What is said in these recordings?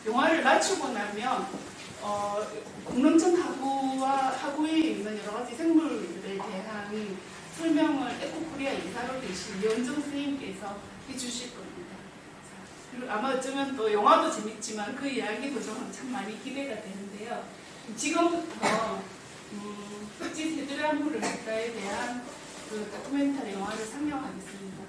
영화를 마치고 나면 공릉천 하구에 있는 여러 가지 생물들에 대한 설명을 에코코리아 이사로 계신 이현정 선생님께서 해주실 겁니다. 그리고 아마 어쩌면 또 영화도 재밌지만 그 이야기도 저는 참 많이 기대가 되는데요. 지금부터 흑지 세드라무를 했다에 대한 그 다큐멘터리 영화를 상영하겠습니다.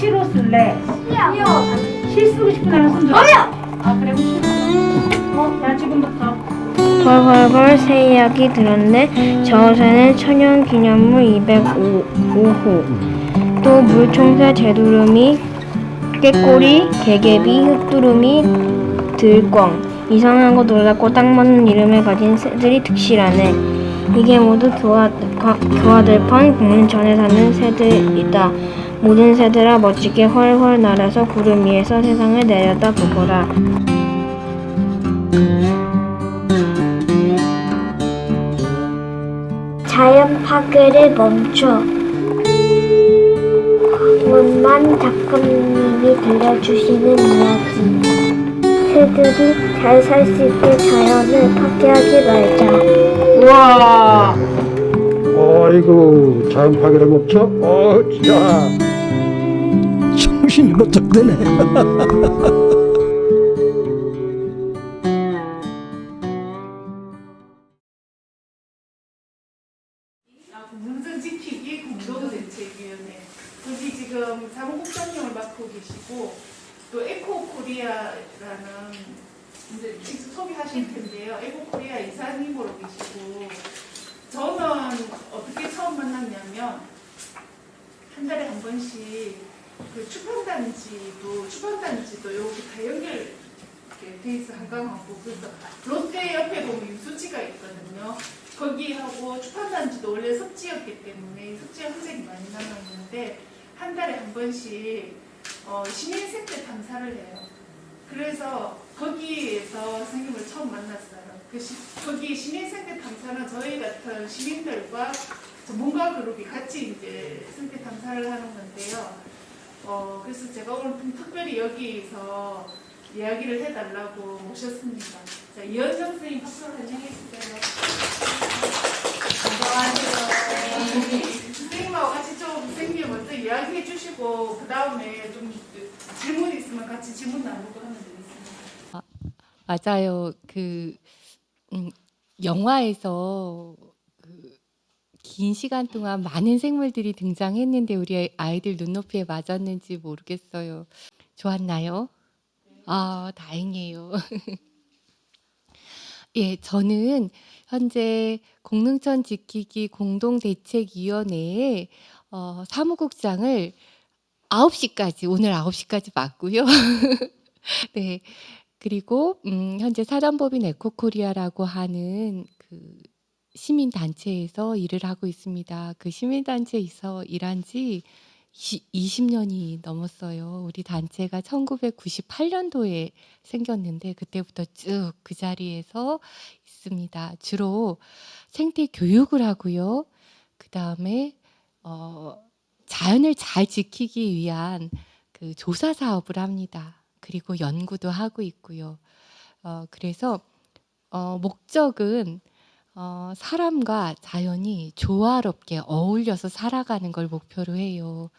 시로 쓸래? 시요. 시 쓰고 싶은 사람 손 들어. 저요. 아 그래 시로. 자 지금부터. 벌벌벌 새 이야기 들었네. 저새는 천연기념물 205호. 또 물총새 재두루미 꾀꼬리 개개비 흑두루미 들꽝 이상한 거 놀랍고 딱 맞는 이름을 가진 새들이 득실하네. 이게 모두 교화들판 공릉천에 사는 새들이다. 모든 새들아 멋지게 훨훨 날아서 구름 위에서 세상을 내려다 보거라. 자연 파괴를 멈춰. 문만 작가님이 들려주시는 이야기. 새들이 잘 살 수 있게 자연을 파괴하지 말자. 우와. 어이구 자연 파괴를 멈춰? 자 정신이 번쩍 드네. 공릉전 지키기 공동대책위원회 거기 지금 사무국장님을 맡고 계시고 또 에코코리아라는 이제 직접 소개하실 텐데요. 에코코리아 이사님으로 계시고 저는 어떻게 처음 만났냐면 한 달에 한 번씩 그 출판단지도 여기 다 연결 돼 있어 한강하고 그래서 롯데 옆에 보면 유수지가 있거든요. 거기하고 출판단지도 원래 섭지였기 때문에 섭지 흔적이 많이 남아있는데 한 달에 한 번씩 시민생태 탐사를 해요. 그래서 거기에서 선생님을 처음 만났어요. 거기 시민생태 탐사는 저희 같은 시민들과 전문가 그룹이 같이 이제 생태 탐사를 하는 건데요. 그래서 제가 오늘 특별히 여기서 이야기를 해달라고 모셨습니다. 자, 이현정 선생님 박수로 환영해주세요. 안녕하세요. 선생님하고 같이 좀 선생님 먼저 이야기해 주시고 그 다음에 좀 질문 있으면 같이 질문 나누고 하면 되겠습니다. 맞아요. 영화에서 긴 시간 동안 많은 생물들이 등장했는데 우리 아이들 눈높이에 맞았는지 모르겠어요. 좋았나요? 아, 다행이에요. 예, 저는 현재 공릉천 지키기 공동대책위원회에 사무국장을 9시까지, 오늘 9시까지 맡고요. 네. 그리고 현재 사단법인 에코코리아라고 하는 그 시민단체에서 일을 하고 있습니다. 그 시민단체에서 일한 지 20년이 넘었어요. 우리 단체가 1998년도에 생겼는데 그때부터 쭉 그 자리에서 있습니다. 주로 생태 교육을 하고요. 그다음에 자연을 잘 지키기 위한 그 조사 사업을 합니다. 그리고 연구도 하고 있고요. 그래서 목적은 사람과 자연이 조화롭게 어울려서 살아가는 걸 목표로 해요.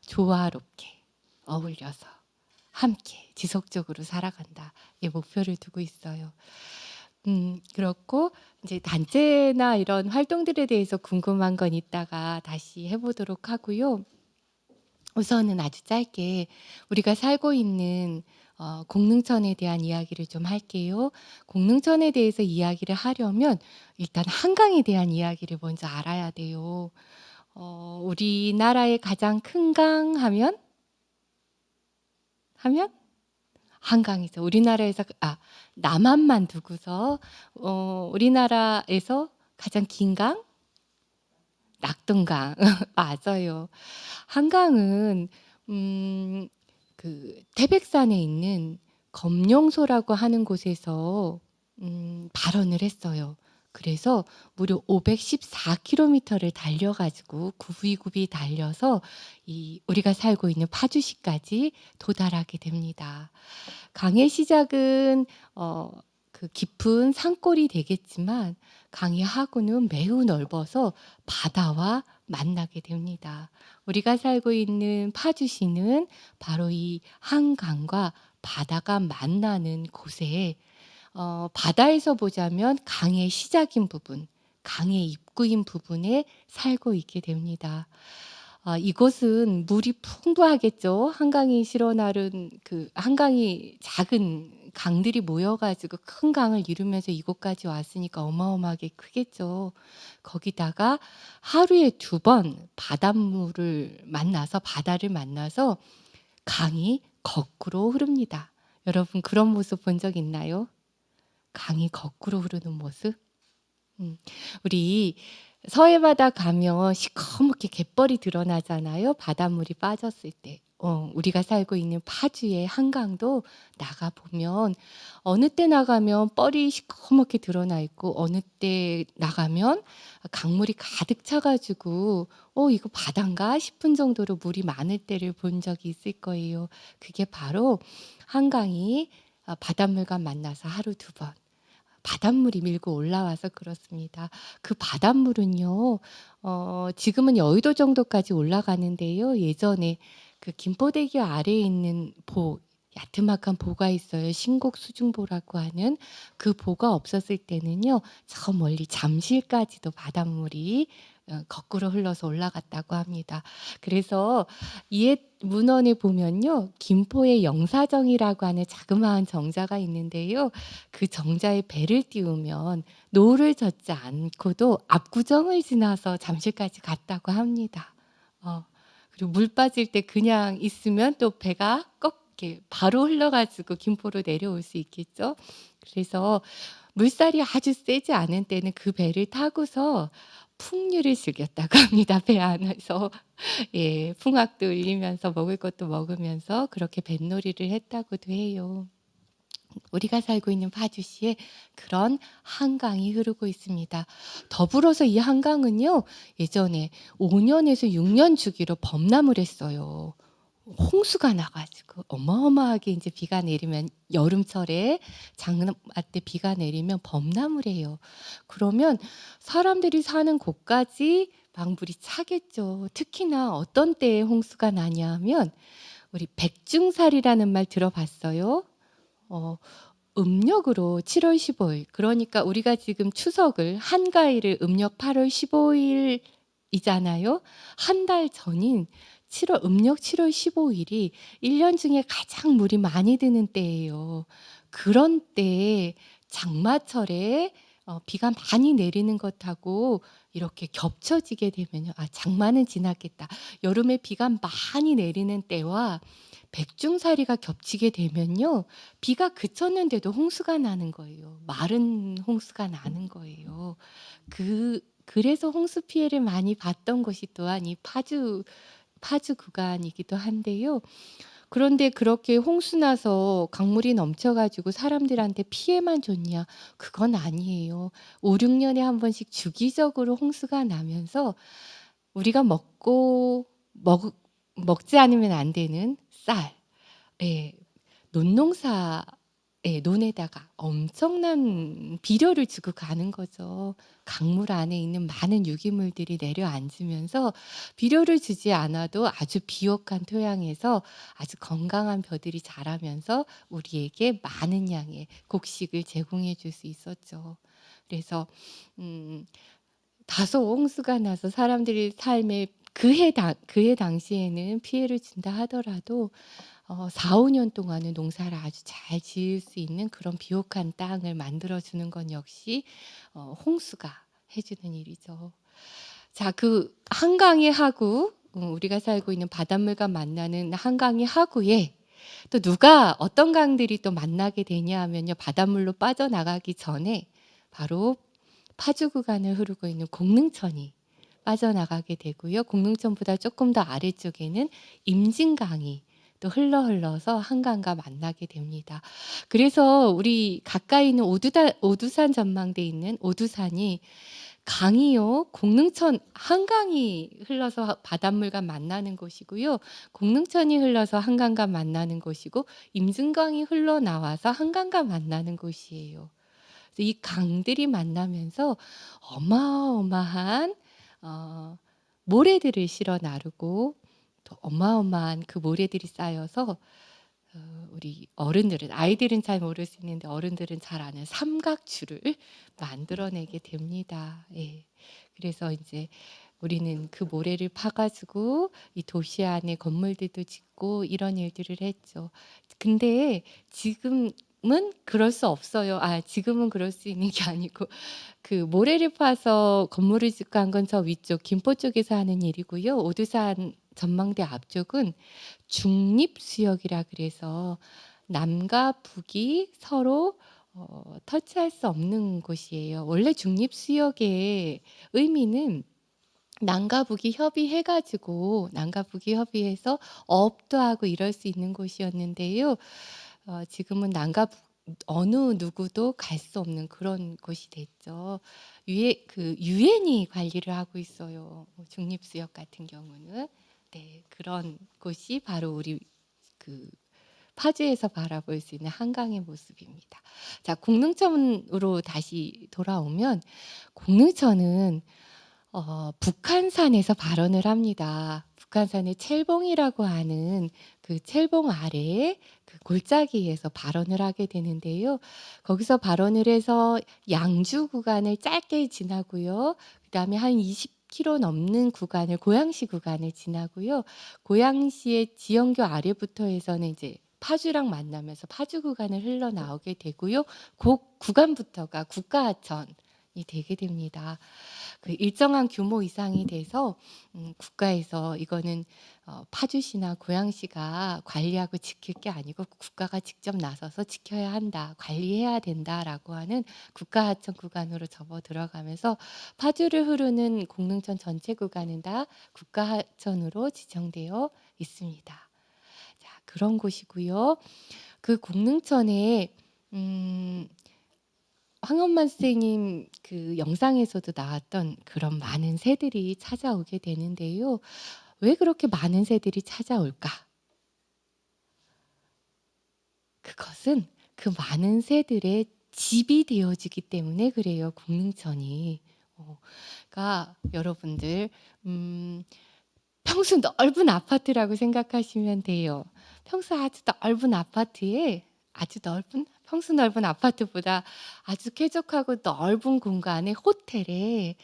조화롭게 어울려서 함께 지속적으로 살아간다. 이 목표를 두고 있어요. 그렇고 이제 단체나 이런 활동들에 대해서 궁금한 건 이따가 다시 해보도록 하고요. 우선은 아주 짧게 우리가 살고 있는 공릉천에 대한 이야기를 좀 할게요. 공릉천에 대해서 이야기를 하려면 일단 한강에 대한 이야기를 먼저 알아야 돼요. 우리나라의 가장 큰 강 하면 한강이죠. 우리나라에서 남한만 두고서 우리나라에서 가장 긴 강? 낙동강. 맞아요. 한강은 그 태백산에 있는 검룡소라고 하는 곳에서 발원을 했어요. 그래서 무려 514km를 달려가지고 굽이굽이 달려서 우리가 살고 있는 파주시까지 도달하게 됩니다. 강의 시작은 그 깊은 산골이 되겠지만 강의 하구는 매우 넓어서 바다와 만나게 됩니다. 우리가 살고 있는 파주시는 바로 이 한강과 바다가 만나는 곳에 바다에서 보자면 강의 시작인 부분, 강의 입구인 부분에 살고 있게 됩니다. 이곳은 물이 풍부하겠죠. 한강이 실어 나른 그 한강이 작은 강들이 모여 가지고 큰 강을 이루면서 이곳까지 왔으니까 어마어마하게 크겠죠. 거기다가 하루에 2번 바다를 만나서 강이 거꾸로 흐릅니다. 여러분 그런 모습 본 적 있나요? 강이 거꾸로 흐르는 모습? 우리 서해바다 가면 시커멓게 갯벌이 드러나잖아요. 바닷물이 빠졌을 때. 우리가 살고 있는 파주의 한강도 나가 보면 어느 때 나가면 뻘이 시커멓게 드러나 있고 어느 때 나가면 강물이 가득 차 가지고 이거 바다인가 싶은 정도로 물이 많을 때를 본 적이 있을 거예요. 그게 바로 한강이 바닷물과 만나서 하루 2번 바닷물이 밀고 올라와서 그렇습니다. 그 바닷물은요, 지금은 여의도 정도까지 올라가는데요. 예전에 그 김포대교 아래에 있는 야트막한 보가 있어요. 신곡 수중보라고 하는 그 보가 없었을 때는요, 저 멀리 잠실까지도 바닷물이 거꾸로 흘러서 올라갔다고 합니다. 그래서 옛 문헌에 보면요, 김포의 영사정이라고 하는 자그마한 정자가 있는데요. 그 정자에 배를 띄우면 노를 젓지 않고도 압구정을 지나서 잠실까지 갔다고 합니다. 그리고 물 빠질 때 그냥 있으면 또 배가 이렇게 바로 흘러가지고 김포로 내려올 수 있겠죠. 그래서 물살이 아주 세지 않은 때는 그 배를 타고서 풍류를 즐겼다고 합니다. 배 안에서 예, 풍악도 울리면서 먹을 것도 먹으면서 그렇게 뱃놀이를 했다고도 해요. 우리가 살고 있는 파주시에 그런 한강이 흐르고 있습니다. 더불어서 이 한강은요, 예전에 5년에서 6년 주기로 범람을 했어요. 홍수가 나가지고 어마어마하게 이제 비가 내리면 여름철에 장마 때 비가 내리면 범람을 해요. 그러면 사람들이 사는 곳까지 방불이 차겠죠. 특히나 어떤 때에 홍수가 나냐면 우리 백중살이라는 말 들어봤어요? 음력으로 7월 15일 그러니까 우리가 지금 추석을 한가위를 음력 8월 15일이잖아요. 한 달 전인 음력 7월 15일이 1년 중에 가장 물이 많이 드는 때예요. 그런 때에 장마철에 비가 많이 내리는 것하고 이렇게 겹쳐지게 되면요. 장마는 지났겠다. 여름에 비가 많이 내리는 때와 백중사리가 겹치게 되면요. 비가 그쳤는데도 홍수가 나는 거예요. 마른 홍수가 나는 거예요. 그래서 홍수 피해를 많이 봤던 것이 또한 이 파주 구간이기도 한데요. 그런데 그렇게 홍수 나서 강물이 넘쳐 가지고 사람들한테 피해만 줬냐? 그건 아니에요. 5-6년에 한 번씩 주기적으로 홍수가 나면서 우리가 먹지 않으면 안 되는 쌀, 예, 논에다가 엄청난 비료를 주고 가는 거죠. 강물 안에 있는 많은 유기물들이 내려앉으면서 비료를 주지 않아도 아주 비옥한 토양에서 아주 건강한 벼들이 자라면서 우리에게 많은 양의 곡식을 제공해 줄 수 있었죠. 그래서 다소 홍수가 나서 사람들이 삶에 그해 당시에는 피해를 준다 하더라도 4-5년 동안은 농사를 아주 잘 지을 수 있는 그런 비옥한 땅을 만들어 주는 건 역시 홍수가 해 주는 일이죠. 자, 그 한강의 하구, 우리가 살고 있는 바닷물과 만나는 한강의 하구에 또 누가 어떤 강들이 또 만나게 되냐 하면요. 바닷물로 빠져나가기 전에 바로 파주 구간을 흐르고 있는 공릉천이 빠져나가게 되고요. 공릉천보다 조금 더 아래쪽에는 임진강이 또 흘러서 한강과 만나게 됩니다. 그래서 우리 가까이 있는 오두산 전망대에 있는 오두산이 강이요. 공릉천 한강이 흘러서 바닷물과 만나는 곳이고요. 공릉천이 흘러서 한강과 만나는 곳이고 임진강이 흘러나와서 한강과 만나는 곳이에요. 그래서 이 강들이 만나면서 어마어마한 모래들을 실어 나르고 또 어마어마한 그 모래들이 쌓여서 우리 어른들은 아이들은 잘 모를 수 있는데 어른들은 잘 아는 삼각줄을 만들어내게 됩니다. 예. 그래서 이제 우리는 그 모래를 파가지고 이 도시 안에 건물들도 짓고 이런 일들을 했죠. 근데 지금은 그럴 수 없어요. 지금은 그럴 수 있는 게 아니고 그 모래를 파서 건물을 짓고 한 건 저 위쪽 김포 쪽에서 하는 일이고요. 오두산 전망대 앞쪽은 중립수역이라 그래서 남과 북이 서로 터치할 수 없는 곳이에요. 원래 중립수역의 의미는 남과 북이 협의해가지고 남과 북이 협의해서 어업도 하고 이럴 수 있는 곳이었는데요. 지금은 남과 북 어느 누구도 갈 수 없는 그런 곳이 됐죠. 유엔이 관리를 하고 있어요. 중립수역 같은 경우는. 네, 그런 곳이 바로 우리 그 파주에서 바라볼 수 있는 한강의 모습입니다. 자, 공릉천으로 다시 돌아오면 공릉천은 북한산에서 발원을 합니다. 북한산의 첼봉이라고 하는 그 첼봉 아래에 그 골짜기에서 발원을 하게 되는데요. 거기서 발원을 해서 양주 구간을 짧게 지나고요. 그다음에 한 20km 넘는 구간을 고양시 구간을 지나고요. 고양시의 지영교 아래부터 해서는 이제 파주랑 만나면서 파주 구간을 흘러나오게 되고요. 그 구간부터가 국가하천이 되게 됩니다. 그 일정한 규모 이상이 돼서 국가에서 이거는 파주시나 고양시가 관리하고 지킬 게 아니고 국가가 직접 나서서 지켜야 한다, 관리해야 된다라고 하는 국가하천 구간으로 접어 들어가면서 파주를 흐르는 공릉천 전체 구간은 다 국가하천으로 지정되어 있습니다. 자, 그런 곳이고요. 그 공릉천에 황원만 선생님 그 영상에서도 나왔던 그런 많은 새들이 찾아오게 되는데요. 왜 그렇게 많은 새들이 찾아올까? 그것은 그 많은 새들의 집이 되어지기 때문에 그래요. 공릉천이. 그러니까 여러분들 평수 넓은 아파트라고 생각하시면 돼요. 평수 아주 넓은 아파트에 평수 넓은 아파트보다 아주 쾌적하고 넓은 공간의 호텔에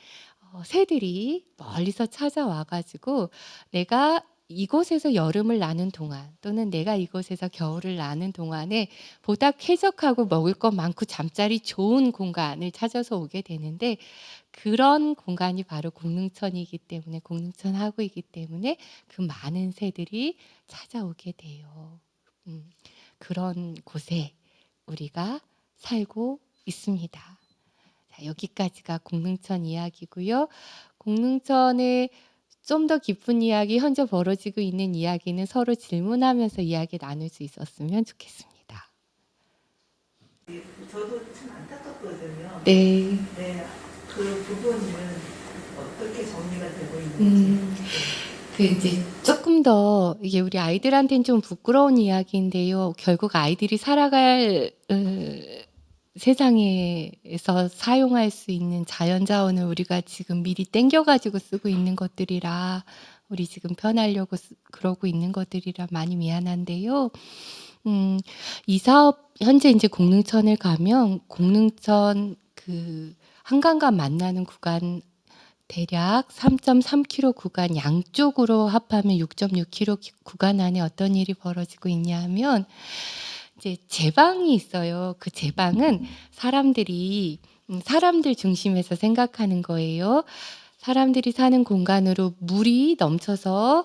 새들이 멀리서 찾아와 가지고 내가 이곳에서 여름을 나는 동안 또는 내가 이곳에서 겨울을 나는 동안에 보다 쾌적하고 먹을 것 많고 잠자리 좋은 공간을 찾아서 오게 되는데 그런 공간이 바로 공릉천이기 때문에 공릉천하구이기 때문에 그 많은 새들이 찾아오게 돼요. 그런 곳에 우리가 살고 있습니다. 자, 여기까지가 공릉천 이야기고요. 공릉천의 좀 더 깊은 이야기, 현재 벌어지고 있는 이야기는 서로 질문하면서 이야기 나눌 수 있었으면 좋겠습니다. 저도 참 안타깝거든요. 네. 네, 그 부분은 어떻게 정리가 되고 있는지. 그 이제 조금 더 이게 우리 아이들한테는 좀 부끄러운 이야기인데요. 결국 아이들이 살아갈 세상에서 사용할 수 있는 자연자원을 우리가 지금 미리 땡겨가지고 쓰고 있는 것들이라 우리 지금 편하려고 그러고 있는 것들이라 많이 미안한데요. 이 사업 현재 이제 공릉천을 가면 공릉천 그 한강과 만나는 구간 대략 3.3km 구간 양쪽으로 합하면 6.6km 구간 안에 어떤 일이 벌어지고 있냐 하면 이제 제방이 있어요. 그 제방은 사람들 중심에서 생각하는 거예요. 사람들이 사는 공간으로 물이 넘쳐서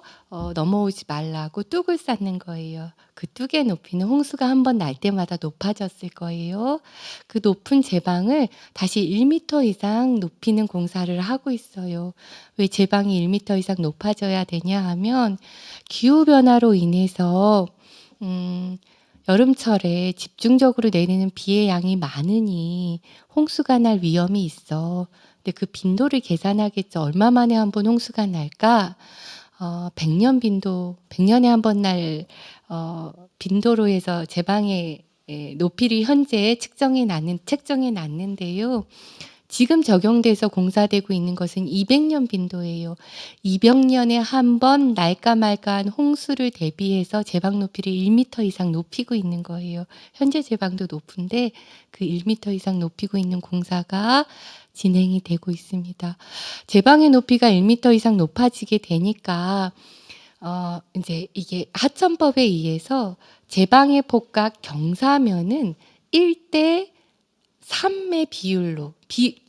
넘어오지 말라고 뚝을 쌓는 거예요. 그 뚝의 높이는 홍수가 한번 날 때마다 높아졌을 거예요. 그 높은 제방을 다시 1m 이상 높이는 공사를 하고 있어요. 왜 제방이 1m 이상 높아져야 되냐 하면 기후변화로 인해서 여름철에 집중적으로 내리는 비의 양이 많으니 홍수가 날 위험이 있어. 근데 그 빈도를 계산하겠죠. 얼마 만에 한 번 홍수가 날까? 100년에 한 번 날 빈도로 해서 제방의 높이를 현재 책정해 놨는데요. 지금 적용돼서 공사되고 있는 것은 200년 빈도예요. 200년에 한 번 날까 말까한 홍수를 대비해서 제방 높이를 1m 이상 높이고 있는 거예요. 현재 제방도 높은데 그 1m 이상 높이고 있는 공사가 진행이 되고 있습니다. 제방의 높이가 1m 이상 높아지게 되니까 이제 이게 하천법에 의해서 제방의 폭과 경사면은 1대 3의 비율로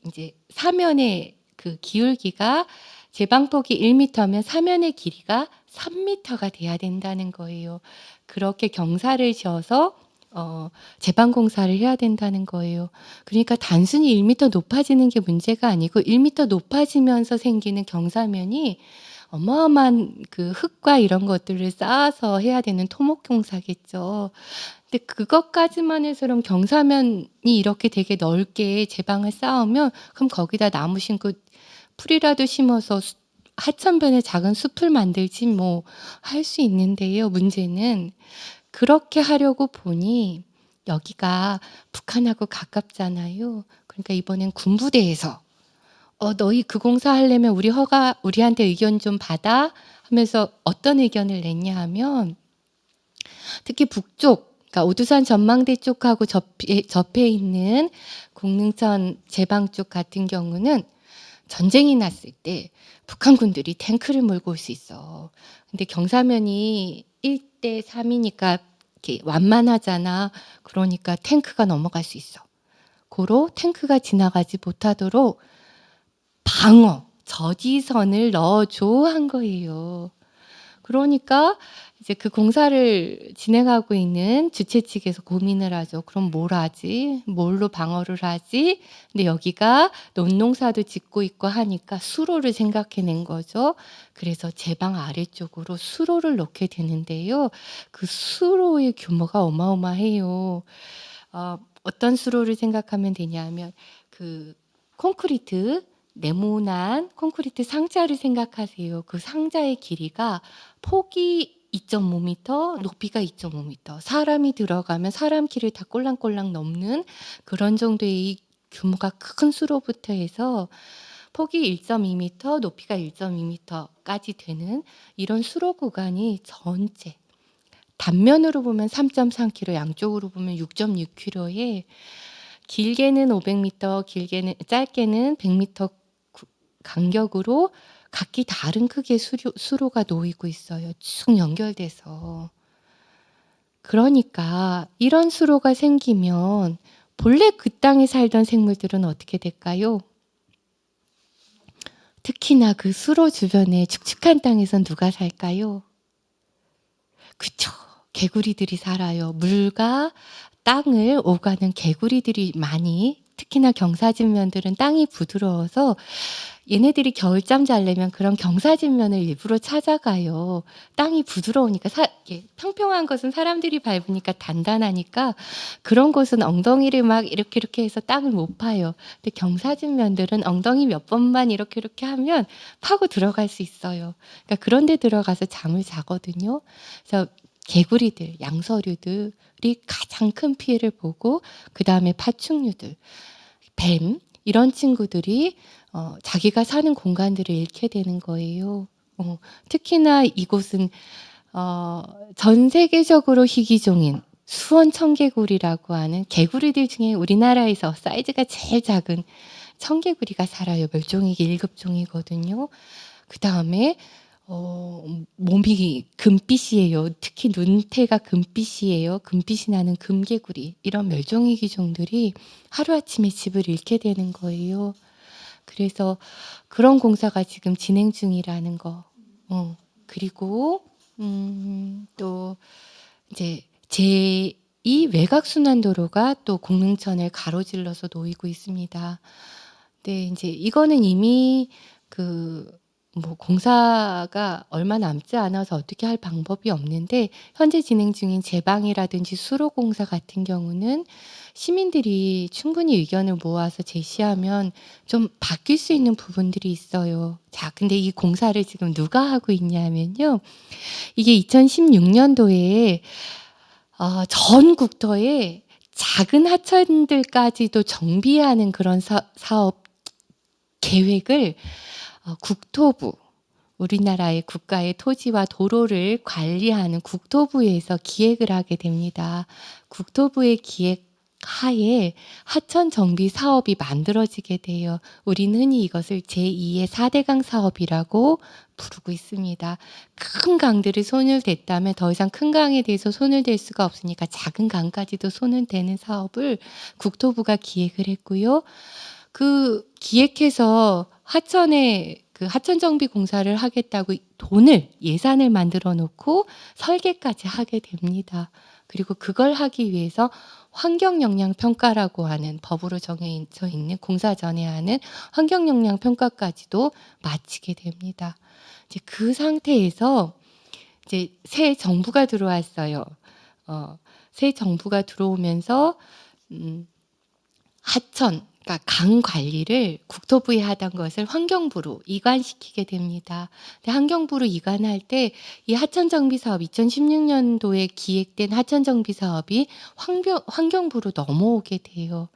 이제 사면의 그 기울기가 제방폭이 1m면 사면의 길이가 3m가 돼야 된다는 거예요. 그렇게 경사를 지어서 제방 공사를 해야 된다는 거예요. 그러니까 단순히 1m 높아지는 게 문제가 아니고 1m 높아지면서 생기는 경사면이 어마어마한 그 흙과 이런 것들을 쌓아서 해야 되는 토목 공사겠죠. 근데 그것까지만 해서는 경사면이 이렇게 되게 넓게 제방을 쌓으면 그럼 거기다 나무 심고 풀이라도 심어서 하천변에 작은 숲을 만들지 뭐 할 수 있는데요. 문제는 그렇게 하려고 보니 여기가 북한하고 가깝잖아요. 그러니까 이번엔 군부대에서 너희 그 공사 하려면 우리한테 의견 좀 받아 하면서 어떤 의견을 냈냐 하면 특히 북쪽, 그러니까 오두산 전망대 쪽하고 접해 있는 공릉천 제방 쪽 같은 경우는 전쟁이 났을 때 북한군들이 탱크를 몰고 올 수 있어. 근데 경사면이 1대 3이니까 이렇게 완만하잖아. 그러니까 탱크가 넘어갈 수 있어. 고로 탱크가 지나가지 못하도록 방어, 저지선을 넣어줘 한 거예요. 그러니까 이제 그 공사를 진행하고 있는 주최 측에서 고민을 하죠. 그럼 뭘 하지? 뭘로 방어를 하지? 근데 여기가 논농사도 짓고 있고 하니까 수로를 생각해낸 거죠. 그래서 제방 아래쪽으로 수로를 넣게 되는데요. 그 수로의 규모가 어마어마해요. 어떤 수로를 생각하면 되냐면 그 콘크리트 네모난 콘크리트 상자를 생각하세요. 그 상자의 길이가 폭이 2.5m, 높이가 2.5m. 사람이 들어가면 사람 키를 다 꼴랑꼴랑 넘는 그런 정도의 규모가 큰 수로부터 해서 폭이 1.2m, 높이가 1.2m까지 되는 이런 수로 구간이 전체 단면으로 보면 3.3km, 양쪽으로 보면 6.6km에 길게는 500m, 짧게는 100m 간격으로 각기 다른 크기의 수로가 놓이고 있어요. 쭉 연결돼서. 그러니까 이런 수로가 생기면 본래 그 땅에 살던 생물들은 어떻게 될까요? 특히나 그 수로 주변에 축축한 땅에선 누가 살까요? 그쵸. 개구리들이 살아요. 물과 땅을 오가는 개구리들이 많이, 특히나 경사진면들은 땅이 부드러워서 얘네들이 겨울잠 자려면 그런 경사진면을 일부러 찾아가요. 땅이 부드러우니까 평평한 것은 사람들이 밟으니까 단단하니까 그런 곳은 엉덩이를 막 이렇게 해서 땅을 못 파요. 근데 경사진면들은 엉덩이 몇 번만 이렇게 하면 파고 들어갈 수 있어요. 그러니까 그런 데 들어가서 잠을 자거든요. 그래서 개구리들, 양서류들이 가장 큰 피해를 보고 그 다음에 파충류들, 뱀 이런 친구들이 자기가 사는 공간들을 잃게 되는 거예요. 특히나 이곳은 전 세계적으로 희귀종인 수원 청개구리라고 하는 개구리들 중에 우리나라에서 사이즈가 제일 작은 청개구리가 살아요. 멸종위기 1급종이거든요. 그 다음에 몸이 금빛이에요. 특히 눈태가 금빛이에요. 금빛이 나는 금개구리. 이런 멸종위기 종들이 하루아침에 집을 잃게 되는 거예요. 그래서 그런 공사가 지금 진행 중이라는 거. 그리고 또 이제 제2 외곽순환도로가 또 공릉천을 가로질러서 놓이고 있습니다. 근데 이제 이거는 이미 공사가 얼마 남지 않아서 어떻게 할 방법이 없는데 현재 진행 중인 제방이라든지 수로 공사 같은 경우는 시민들이 충분히 의견을 모아서 제시하면 좀 바뀔 수 있는 부분들이 있어요. 자, 근데 이 공사를 지금 누가 하고 있냐면요. 이게 2016년도에 전 국토에 작은 하천들까지도 정비하는 그런 사업 계획을 국토부, 우리나라의 국가의 토지와 도로를 관리하는 국토부에서 기획을 하게 됩니다. 국토부의 기획 하에 하천 정비 사업이 만들어지게 돼요. 우리는 흔히 이것을 제2의 4대강 사업이라고 부르고 있습니다. 큰 강들을 손을 댔다면 더 이상 큰 강에 대해서 손을 댈 수가 없으니까 작은 강까지도 손을 대는 사업을 국토부가 기획을 했고요. 그 기획해서 하천에 그 하천 정비 공사를 하겠다고 예산을 만들어 놓고 설계까지 하게 됩니다. 그리고 그걸 하기 위해서 환경영향평가라고 하는 법으로 정해져 있는 공사 전에 하는 환경영향평가까지도 마치게 됩니다. 이제 그 상태에서 이제 새 정부가 들어왔어요. 새 정부가 들어오면서 하천, 그러니까 강 관리를 국토부에 하던 것을 환경부로 이관시키게 됩니다. 근데 환경부로 이관할 때 이 하천정비 사업 2016년도에 기획된 하천정비 사업이 환경부로 넘어오게 돼요.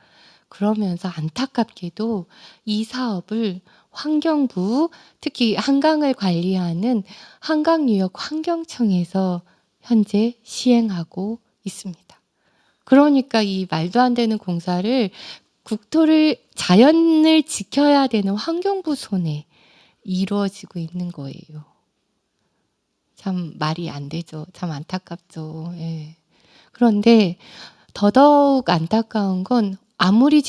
그러면서 안타깝게도 이 사업을 환경부, 특히 한강을 관리하는 한강유역 환경청에서 현재 시행하고 있습니다. 그러니까 이 말도 안 되는 공사를 자연을 지켜야 되는 환경부 손에 이루어지고 있는 거예요. 참 말이 안 되죠. 참 안타깝죠. 예. 그런데 더더욱 안타까운 건 아무리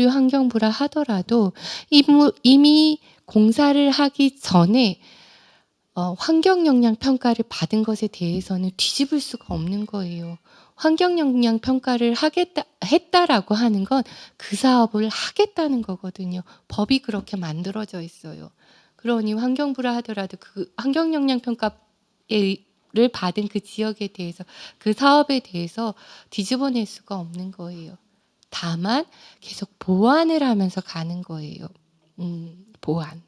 환경부라 하더라도 이미 공사를 하기 전에 환경영향평가를 받은 것에 대해서는 뒤집을 수가 없는 거예요. 환경영향평가를 했다라고 하는 건 그 사업을 하겠다는 거거든요. 법이 그렇게 만들어져 있어요. 그러니 환경부라 하더라도 그 환경영향평가를 받은 그 지역에 대해서 그 사업에 대해서 뒤집어낼 수가 없는 거예요. 다만 계속 보완을 하면서 가는 거예요. 보완.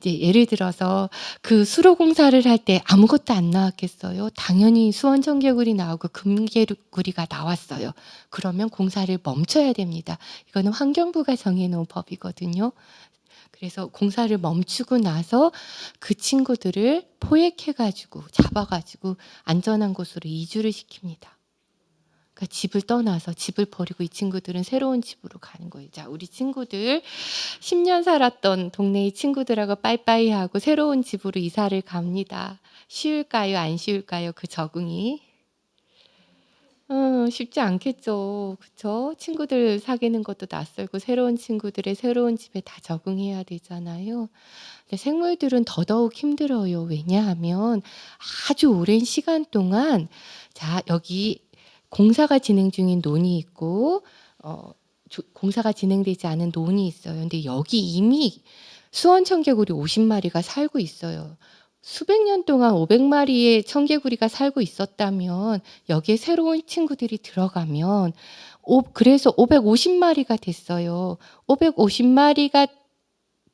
이제 예를 들어서 그 수로 공사를 할 때 아무것도 안 나왔겠어요? 당연히 수원 청개구리 나오고 금개구리가 나왔어요. 그러면 공사를 멈춰야 됩니다. 이거는 환경부가 정해놓은 법이거든요. 그래서 공사를 멈추고 나서 그 친구들을 포획해가지고 잡아가지고 안전한 곳으로 이주를 시킵니다. 그러니까 집을 떠나서 집을 버리고 이 친구들은 새로운 집으로 가는 거예요. 자, 우리 친구들 10년 살았던 동네의 친구들하고 빠이빠이 하고 새로운 집으로 이사를 갑니다. 쉬울까요? 안 쉬울까요? 그 적응이? 쉽지 않겠죠. 그쵸? 친구들 사귀는 것도 낯설고 새로운 친구들의 새로운 집에 다 적응해야 되잖아요. 근데 생물들은 더더욱 힘들어요. 왜냐하면 아주 오랜 시간 동안 자, 여기 공사가 진행 중인 논이 있고 공사가 진행되지 않은 논이 있어요. 근데 여기 이미 수원 청개구리 50마리가 살고 있어요. 수백 년 동안 500마리의 청개구리가 살고 있었다면 여기에 새로운 친구들이 들어가면 그래서 550마리가 됐어요. 550마리가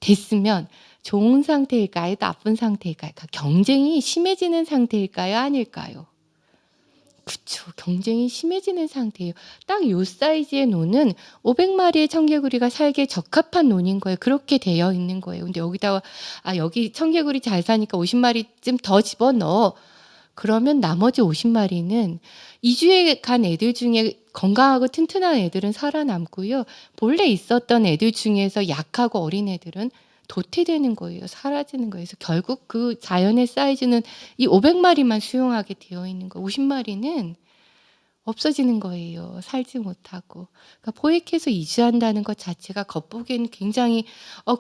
됐으면 좋은 상태일까요? 나쁜 상태일까요? 경쟁이 심해지는 상태일까요? 아닐까요? 그쵸. 경쟁이 심해지는 상태예요. 딱 요 사이즈의 논은 500마리의 청개구리가 살기에 적합한 논인 거예요. 그렇게 되어 있는 거예요. 근데 여기다가 여기 청개구리 잘 사니까 50마리쯤 더 집어넣어. 그러면 나머지 50마리는 이주해 간 애들 중에 건강하고 튼튼한 애들은 살아남고요. 본래 있었던 애들 중에서 약하고 어린 애들은 도태되는 거예요. 사라지는 거예요. 그래서 결국 그 자연의 사이즈는 이 500마리만 수용하게 되어 있는 거예요. 50마리는 없어지는 거예요. 살지 못하고. 그러니까 포획해서 이주한다는 것 자체가 겉보기에는 굉장히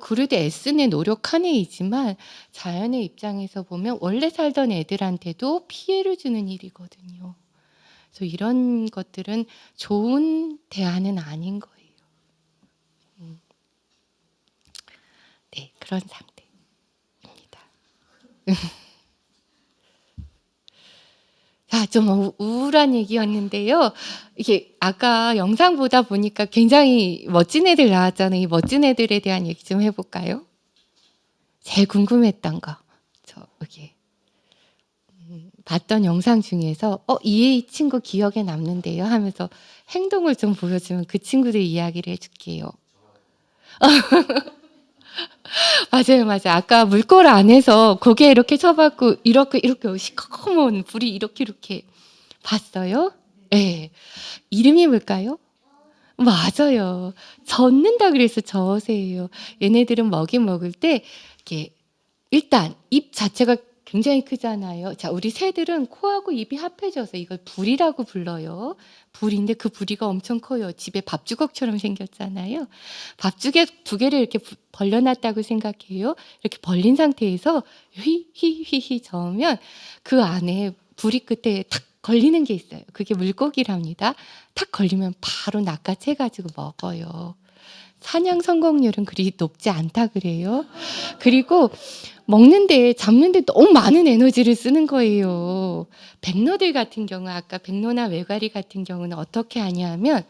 그래도 애쓰네 노력한 애이지만 자연의 입장에서 보면 원래 살던 애들한테도 피해를 주는 일이거든요. 그래서 이런 것들은 좋은 대안은 아닌 거예요. 네, 그런 상태입니다. 자, 좀 우울한 얘기였는데요. 이게 아까 영상 보다 보니까 굉장히 멋진 애들 나왔잖아요. 이 멋진 애들에 대한 얘기 좀 해볼까요? 제일 궁금했던 거. 여기 봤던 영상 중에서 이 친구 기억에 남는데요 하면서 행동을 좀 보여주면 그 친구들 이야기를 해줄게요. 맞아요, 맞아요. 아까 물골 안에서 고개 이렇게 쳐박고 이렇게 시커먼 불이 이렇게 봤어요? 네. 이름이 뭘까요? 맞아요. 젓는다 그래서 젖새예요. 얘네들은 먹이 먹을 때 이렇게 일단 입 자체가 굉장히 크잖아요. 자, 우리 새들은 코하고 입이 합해져서 이걸 부리라고 불러요. 부리인데 그 부리가 엄청 커요. 집에 밥주걱처럼 생겼잖아요. 밥주걱 두 개를 이렇게 벌려놨다고 생각해요. 이렇게 벌린 상태에서 휘휘휘휘 저으면 그 안에 부리 끝에 탁 걸리는 게 있어요. 그게 물고기랍니다. 탁 걸리면 바로 낚아채가지고 먹어요. 사냥 성공률은 그리 높지 않다 그래요. 그리고 먹는데 잡는데 너무 많은 에너지를 쓰는 거예요. 백로들 같은 경우 아까 백로나 외가리 같은 경우는 어떻게 하냐면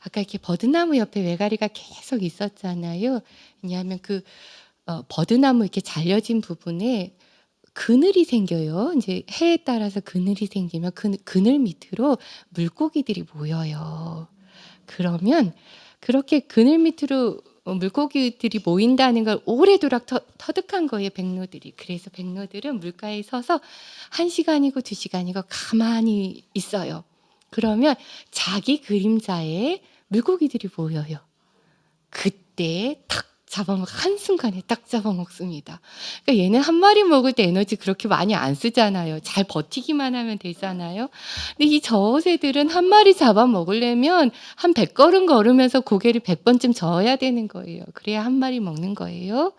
아까 이렇게 버드나무 옆에 외가리가 계속 있었잖아요. 왜냐하면 그 버드나무 이렇게 잘려진 부분에 그늘이 생겨요. 이제 해에 따라서 그늘이 생기면 그 그늘 밑으로 물고기들이 모여요. 그러면 그렇게 그늘 밑으로 물고기들이 모인다는 걸 오래도록 터득한 거예요, 백로들이. 그래서 백로들은 물가에 서서 1시간이고 2시간이고 가만히 있어요. 그러면 자기 그림자에 물고기들이 모여요. 그때 탁 한순간에 딱 잡아먹습니다. 그러니까 얘는 한 마리 먹을 때 에너지 그렇게 많이 안 쓰잖아요. 잘 버티기만 하면 되잖아요. 근데 이 저어새들은 한 마리 잡아먹으려면 한 100걸음 걸으면서 고개를 100번쯤 저어야 되는 거예요. 그래야 한 마리 먹는 거예요.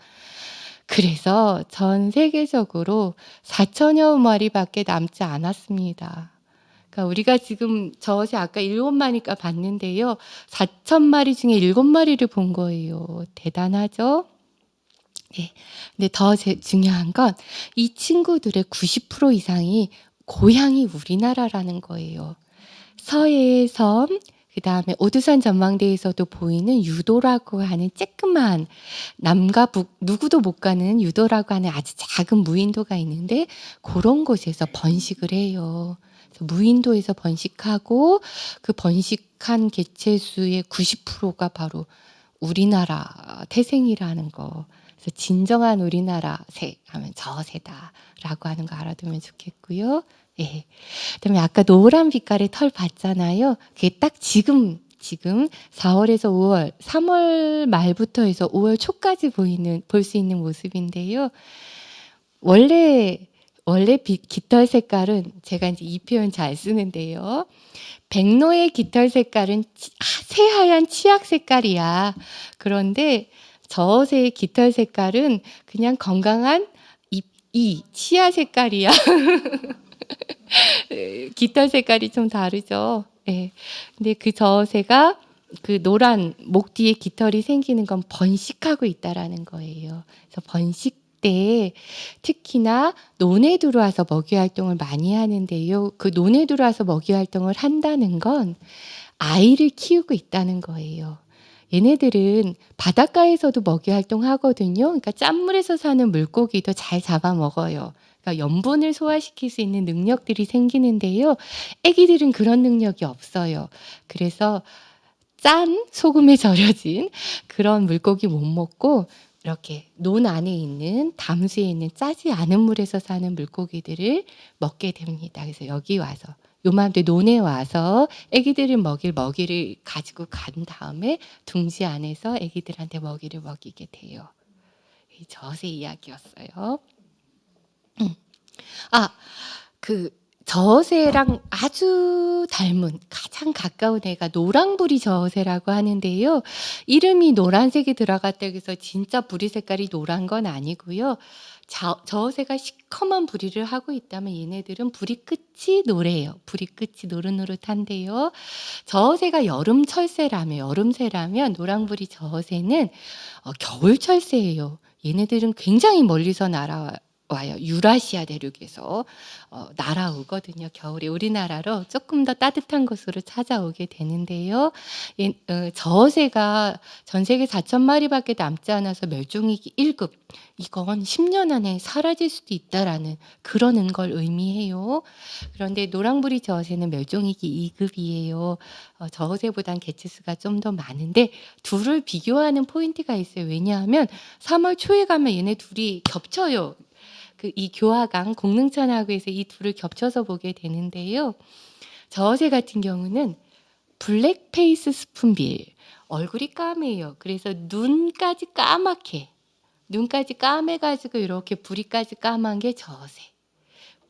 그래서 전 세계적으로 4천여 마리밖에 남지 않았습니다. 그러니까 우리가 지금 저어새 아까 7마리가 봤는데요. 4,000마리 중에 7마리를 본 거예요. 대단하죠? 네. 근데 더 중요한 건 이 친구들의 90% 이상이 고향이 우리나라라는 거예요. 서해의 섬, 그 다음에 오두산 전망대에서도 보이는 유도라고 하는 쬐끄만 남과 북 누구도 못 가는 유도라고 하는 아주 작은 무인도가 있는데 그런 곳에서 번식을 해요. 무인도에서 번식하고 그 번식한 개체수의 90%가 바로 우리나라 태생이라는 거. 그래서 진정한 우리나라 새 하면 저새다라고 하는 거 알아두면 좋겠고요. 예. 그다음에 아까 노란 빛깔의 털 봤잖아요. 그게 딱 지금 4월에서 5월, 3월 말부터 해서 5월 초까지 볼 수 있는 모습인데요. 원래 깃털 색깔은 제가 이제 이 표현 잘 쓰는데요. 백로의 깃털 색깔은 새하얀 치약 색깔이야. 그런데 저어새의 깃털 색깔은 그냥 건강한 치아 색깔이야. 깃털 색깔이 좀 다르죠. 네. 근데 그 저어새가 그 노란 목 뒤에 깃털이 생기는 건 번식하고 있다라는 거예요. 그래서 번식 때 특히나 논에 들어와서 먹이 활동을 많이 하는데요. 그 논에 들어와서 먹이 활동을 한다는 건 아이를 키우고 있다는 거예요. 얘네들은 바닷가에서도 먹이 활동하거든요. 그러니까 짠물에서 사는 물고기도 잘 잡아먹어요. 그러니까 염분을 소화시킬 수 있는 능력들이 생기는데요. 애기들은 그런 능력이 없어요. 그래서 짠 소금에 절여진 그런 물고기 못 먹고 이렇게 논 안에 있는 담수에 있는 짜지 않은 물에서 사는 물고기들을 먹게 됩니다. 그래서 여기 와서 요맘때 논에 와서 애기들을 먹일 먹이를 가지고 간 다음에 둥지 안에서 애기들한테 먹이를 먹이게 돼요. 이 젖의 이야기였어요. 그 저어새랑 아주 닮은 가장 가까운 애가 노랑부리 저어새라고 하는데요. 이름이 노란색이 들어갔다고 해서 진짜 부리 색깔이 노란 건 아니고요. 저어새가 시커먼 부리를 하고 있다면 얘네들은 부리 끝이 노래요. 부리 끝이 노릇노릇한데요. 저어새가 여름새라면 노랑부리 저어새는 겨울철새예요. 얘네들은 굉장히 멀리서 날아와요. 와요. 유라시아 대륙에서 날아오거든요. 겨울에 우리나라로 조금 더 따뜻한 곳으로 찾아오게 되는데요. 저어새가 전 세계 4,000마리밖에 남지 않아서 멸종위기 1급. 이건 10년 안에 사라질 수도 있다라는 그러는 걸 의미해요. 그런데 노랑부리 저어새는 멸종위기 2급이에요. 저어새보단 개체수가 좀 더 많은데 둘을 비교하는 포인트가 있어요. 왜냐하면 3월 초에 가면 얘네 둘이 겹쳐요. 이 교화강 공릉천하구에서 이 둘을 겹쳐서 보게 되는데요. 저어새 같은 경우는 블랙페이스 스푼빌, 얼굴이 까매요. 그래서 눈까지 까맣게, 눈까지 까매가지고 이렇게 부리까지 까만 게 저어새.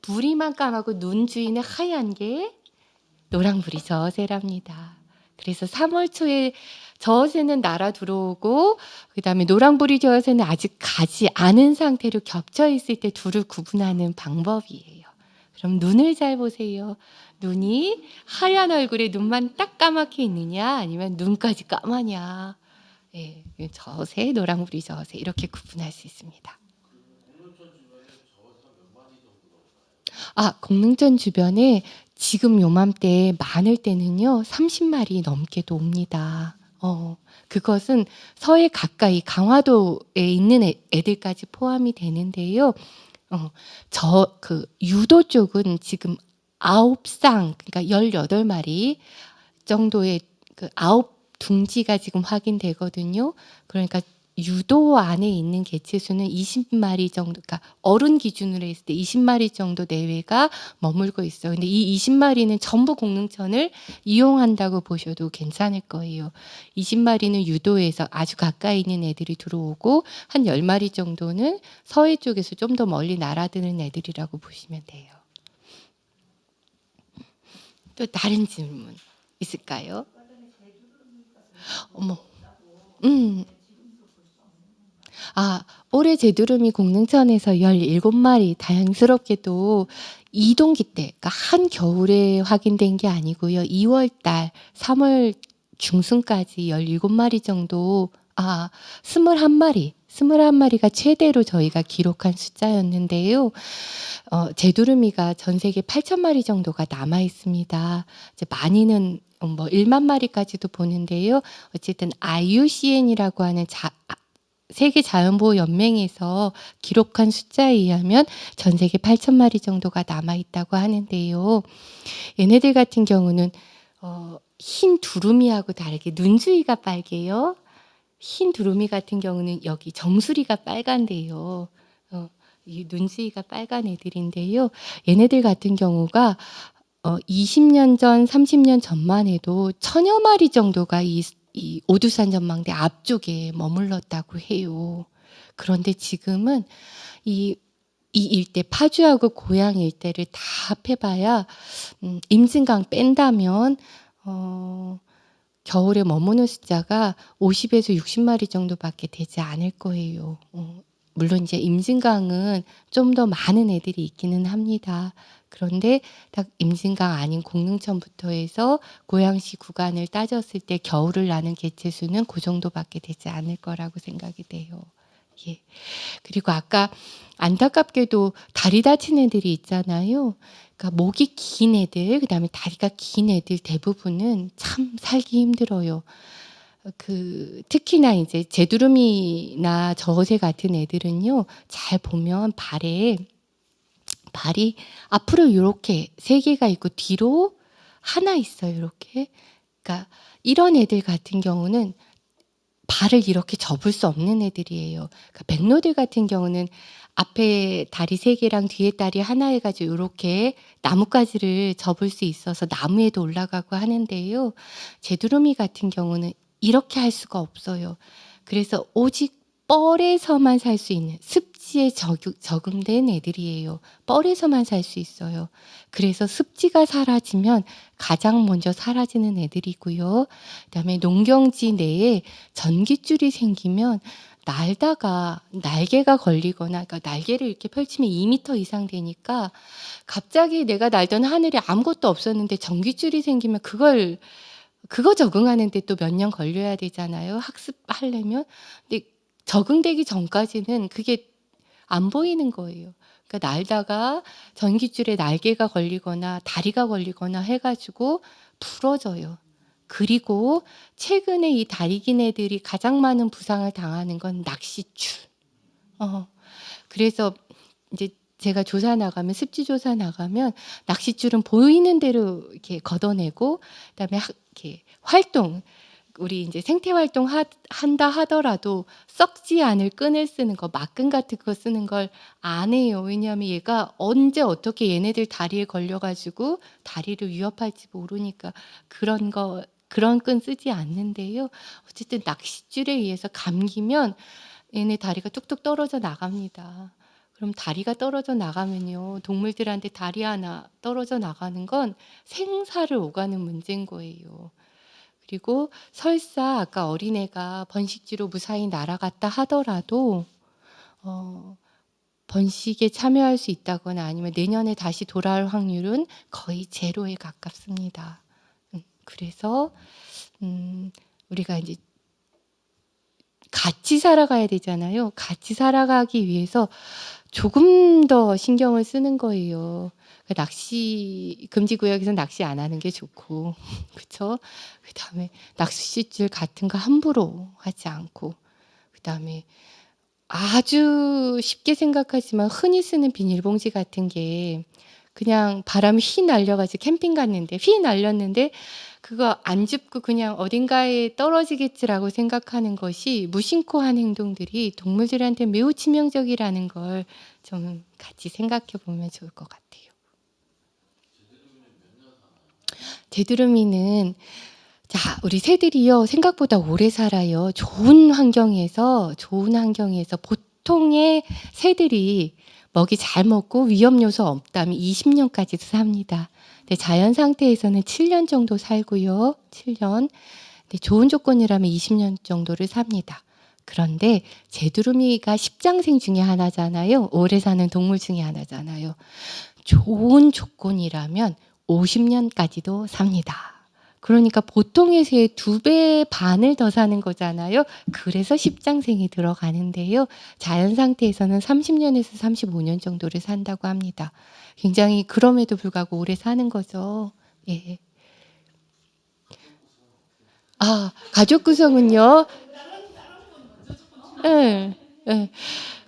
부리만 까맣고 눈 주위는 하얀 게 노랑부리 저어새랍니다. 그래서 3월 초에 저어새는 날아 들어오고 그다음에 노랑부리 저어새는 아직 가지 않은 상태로 겹쳐 있을 때 둘을 구분하는 방법이에요. 그럼 눈을 잘 보세요. 눈이 하얀 얼굴에 눈만 딱 까맣게 있느냐 아니면 눈까지 까마냐. 예, 저어새, 노랑부리 저어새 이렇게 구분할 수 있습니다. 공릉천 주변에 지금 요맘때 많을 때는요 30마리 넘게도 옵니다. 그것은 서해 가까이 강화도에 있는 애들까지 포함이 되는데요. 유도 쪽은 지금 9쌍, 그러니까 18마리 정도의 그 9둥지가 지금 확인되거든요. 그러니까 유도 안에 있는 개체수는 20마리 정도, 그러니까 어른 기준으로 했을 때 20마리 정도 내외가 머물고 있어요. 근데 이 20마리는 전부 공릉천을 이용한다고 보셔도 괜찮을 거예요. 20마리는 유도에서 아주 가까이 있는 애들이 들어오고 한 10마리 정도는 서해 쪽에서 좀 더 멀리 날아드는 애들이라고 보시면 돼요. 또 다른 질문 있을까요? 어머. 올해 제두루미 공릉천에서 17마리 다행스럽게도 이동기 때, 그러니까 한겨울에 확인된 게 아니고요. 2월 달, 3월 중순까지 17마리 정도, 21마리가 최대로 저희가 기록한 숫자였는데요. 제두루미가 전 세계 8,000마리 정도가 남아 있습니다. 이제 많이는 1만 마리까지도 보는데요. 어쨌든 IUCN이라고 하는 세계 자연보호 연맹에서 기록한 숫자에 의하면 전 세계 8,000마리 정도가 남아 있다고 하는데요. 얘네들 같은 경우는 흰 두루미하고 다르게 눈 주위가 빨개요. 흰 두루미 같은 경우는 여기 정수리가 빨간데요. 이 눈 주위가 빨간 애들인데요. 얘네들 같은 경우가 20년 전, 30년 전만 해도 1,000여 마리 정도가 이 오두산 전망대 앞쪽에 머물렀다고 해요. 그런데 지금은 이 일대 파주하고 고양 일대를 다 합해봐야 임진강 뺀다면 겨울에 머무는 숫자가 50에서 60마리 정도밖에 되지 않을 거예요. 물론 이제 임진강은 좀 더 많은 애들이 있기는 합니다. 그런데 딱 임진강 아닌 공릉천부터 해서 고양시 구간을 따졌을 때 겨울을 나는 개체수는 그 정도밖에 되지 않을 거라고 생각이 돼요. 예. 그리고 아까 안타깝게도 다리 다친 애들이 있잖아요. 그러니까 목이 긴 애들, 그다음에 다리가 긴 애들 대부분은 참 살기 힘들어요. 특히나 이제 제두루미나 저어새 같은 애들은요, 잘 보면 발이 앞으로 이렇게 3개가 있고 뒤로 하나 있어요. 이렇게. 그러니까 이런 애들 같은 경우는 발을 이렇게 접을 수 없는 애들이에요. 그러니까 백로들 같은 경우는 앞에 다리 3개랑 뒤에 다리 하나 해가지고 이렇게 나뭇가지를 접을 수 있어서 나무에도 올라가고 하는데요. 제두루미 같은 경우는 이렇게 할 수가 없어요. 그래서 오직 뻘에서만 살 수 있는 습지에 적응된 애들이에요. 뻘에서만 살 수 있어요. 그래서 습지가 사라지면 가장 먼저 사라지는 애들이고요. 그다음에 농경지 내에 전깃줄이 생기면 날다가 날개가 걸리거나, 그러니까 날개를 이렇게 펼치면 2m 이상 되니까 갑자기 내가 날던 하늘에 아무것도 없었는데 전깃줄이 생기면 그거 적응하는데 또 몇 년 걸려야 되잖아요. 학습하려면. 근데 적응되기 전까지는 그게 안 보이는 거예요. 그러니까 날다가 전깃줄에 날개가 걸리거나 다리가 걸리거나 해가지고 부러져요. 그리고 최근에 이 다리기네들이 가장 많은 부상을 당하는 건 낚싯줄. 그래서 이제 제가 조사 나가면 습지 조사 나가면 낚싯줄은 보이는 대로 이렇게 걷어내고 그다음에 이렇게 활동 우리 이제 생태 활동 한다 하더라도 썩지 않을 끈을 쓰는 거, 막끈 같은 거 쓰는 걸 안 해요. 왜냐하면 얘가 언제 어떻게 얘네들 다리에 걸려가지고 다리를 위협할지 모르니까 그런 끈 쓰지 않는데요. 어쨌든 낚싯줄에 의해서 감기면 얘네 다리가 뚝뚝 떨어져 나갑니다. 그럼 다리가 떨어져 나가면요. 동물들한테 다리 하나 떨어져 나가는 건 생사를 오가는 문제인 거예요. 그리고 설사 아까 어린애가 번식지로 무사히 날아갔다 하더라도 번식에 참여할 수 있다거나 아니면 내년에 다시 돌아올 확률은 거의 제로에 가깝습니다. 그래서 우리가 이제 같이 살아가야 되잖아요. 같이 살아가기 위해서 조금 더 신경을 쓰는 거예요. 낚시 금지 구역에서 낚시 안 하는 게 좋고, 그렇죠? 그다음에 낚싯줄 같은 거 함부로 하지 않고, 그다음에 아주 쉽게 생각하지만 흔히 쓰는 비닐봉지 같은 게 그냥 바람이 휘 날려가지고 캠핑 갔는데 휘 날렸는데 그거 안 줍고 그냥 어딘가에 떨어지겠지라고 생각하는 것이 무심코 한 행동들이 동물들한테 매우 치명적이라는 걸 좀 같이 생각해 보면 좋을 것 같아요. 제두루미는 자, 우리 새들이요 생각보다 오래 살아요. 좋은 환경에서 보통의 새들이 먹이 잘 먹고 위험 요소 없다면 20년까지도 삽니다. 근데 자연 상태에서는 7년 정도 살고요. 7년. 근데 좋은 조건이라면 20년 정도를 삽니다. 그런데 제두루미가 십장생 중에 하나잖아요. 오래 사는 동물 중에 하나잖아요. 좋은 조건이라면 50년까지도 삽니다. 그러니까 보통의 새의 2배 반을 더 사는 거잖아요. 그래서 십장생이 들어가는데요. 자연 상태에서는 30년에서 35년 정도를 산다고 합니다. 굉장히 그럼에도 불구하고 오래 사는 거죠. 예. 아, 가족 구성은요. 예. 예.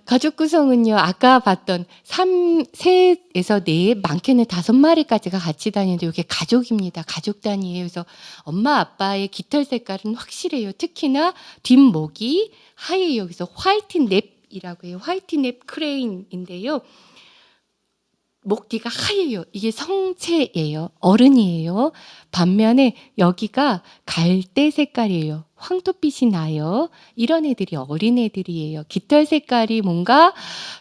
가족 구성은요. 아까 봤던 3에서 4, 많게는 5마리까지가 같이 다니는데 이게 가족입니다. 가족 단위예요. 그래서 엄마 아빠의 깃털 색깔은 확실해요. 특히나 뒷목이 하얘요. 그래서 화이트 냅이라고 해요. 화이트 냅 크레인인데요. 목 뒤가 하얘요. 이게 성체예요. 어른이에요. 반면에 여기가 갈대 색깔이에요. 황토빛이 나요. 이런 애들이 어린 애들이에요. 깃털 색깔이 뭔가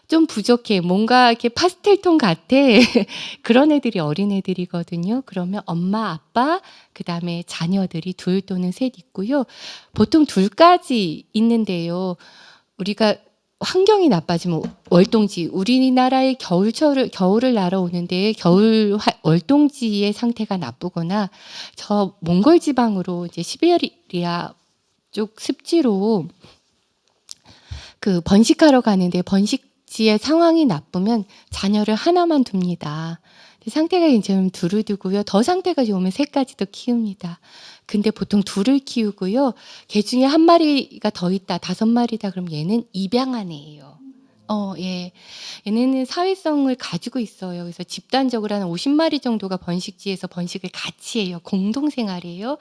좀 부족해. 뭔가 이렇게 파스텔 톤 같아. 그런 애들이 어린 애들이거든요. 그러면 엄마, 아빠, 그 다음에 자녀들이 2 또는 3 있고요. 보통 2까지 있는데요. 우리가 환경이 나빠지면 월동지, 우리나라의 겨울을 날아오는데 월동지의 상태가 나쁘거나 저 몽골 지방으로 이제 시베리아 쪽 습지로 그 번식하러 가는데 번식지의 상황이 나쁘면 자녀를 하나만 둡니다. 상태가 괜찮으면 2을 두고요. 더 상태가 좋으면 3까지도 키웁니다. 근데 보통 2를 키우고요. 개 중에 1마리가 더 있다, 5마리다 그럼 얘는 입양한 애예요. 예. 얘네는 사회성을 가지고 있어요. 그래서 집단적으로 한 50마리 정도가 번식지에서 번식을 같이 해요. 공동생활이에요.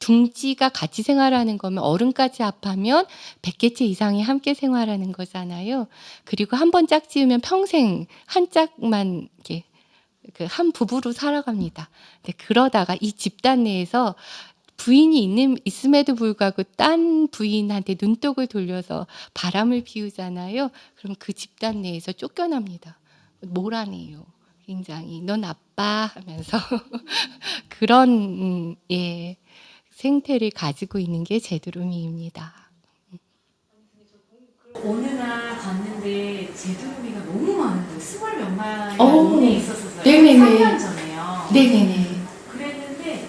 50둥지가 같이 생활하는 거면 어른까지 합하면 100개체 이상이 함께 생활하는 거잖아요. 그리고 한 번 짝지으면 평생 한 짝만 이렇게 그 한 부부로 살아갑니다. 근데 그러다가 이 집단 내에서 부인이 있음에도 불구하고 딴 부인한테 눈독을 돌려서 바람을 피우잖아요. 그럼 그 집단 내에서 쫓겨납니다. 몰아내요. 굉장히 넌 나빠 하면서 그런 예, 생태를 가지고 있는 게 제두루미입니다. 어느 날 봤는데 제두루미가 너무 많은 거예요. 20몇 마리가 어, 논에 있었어요. 네네네. 3년 전에요. 네네네. 그랬는데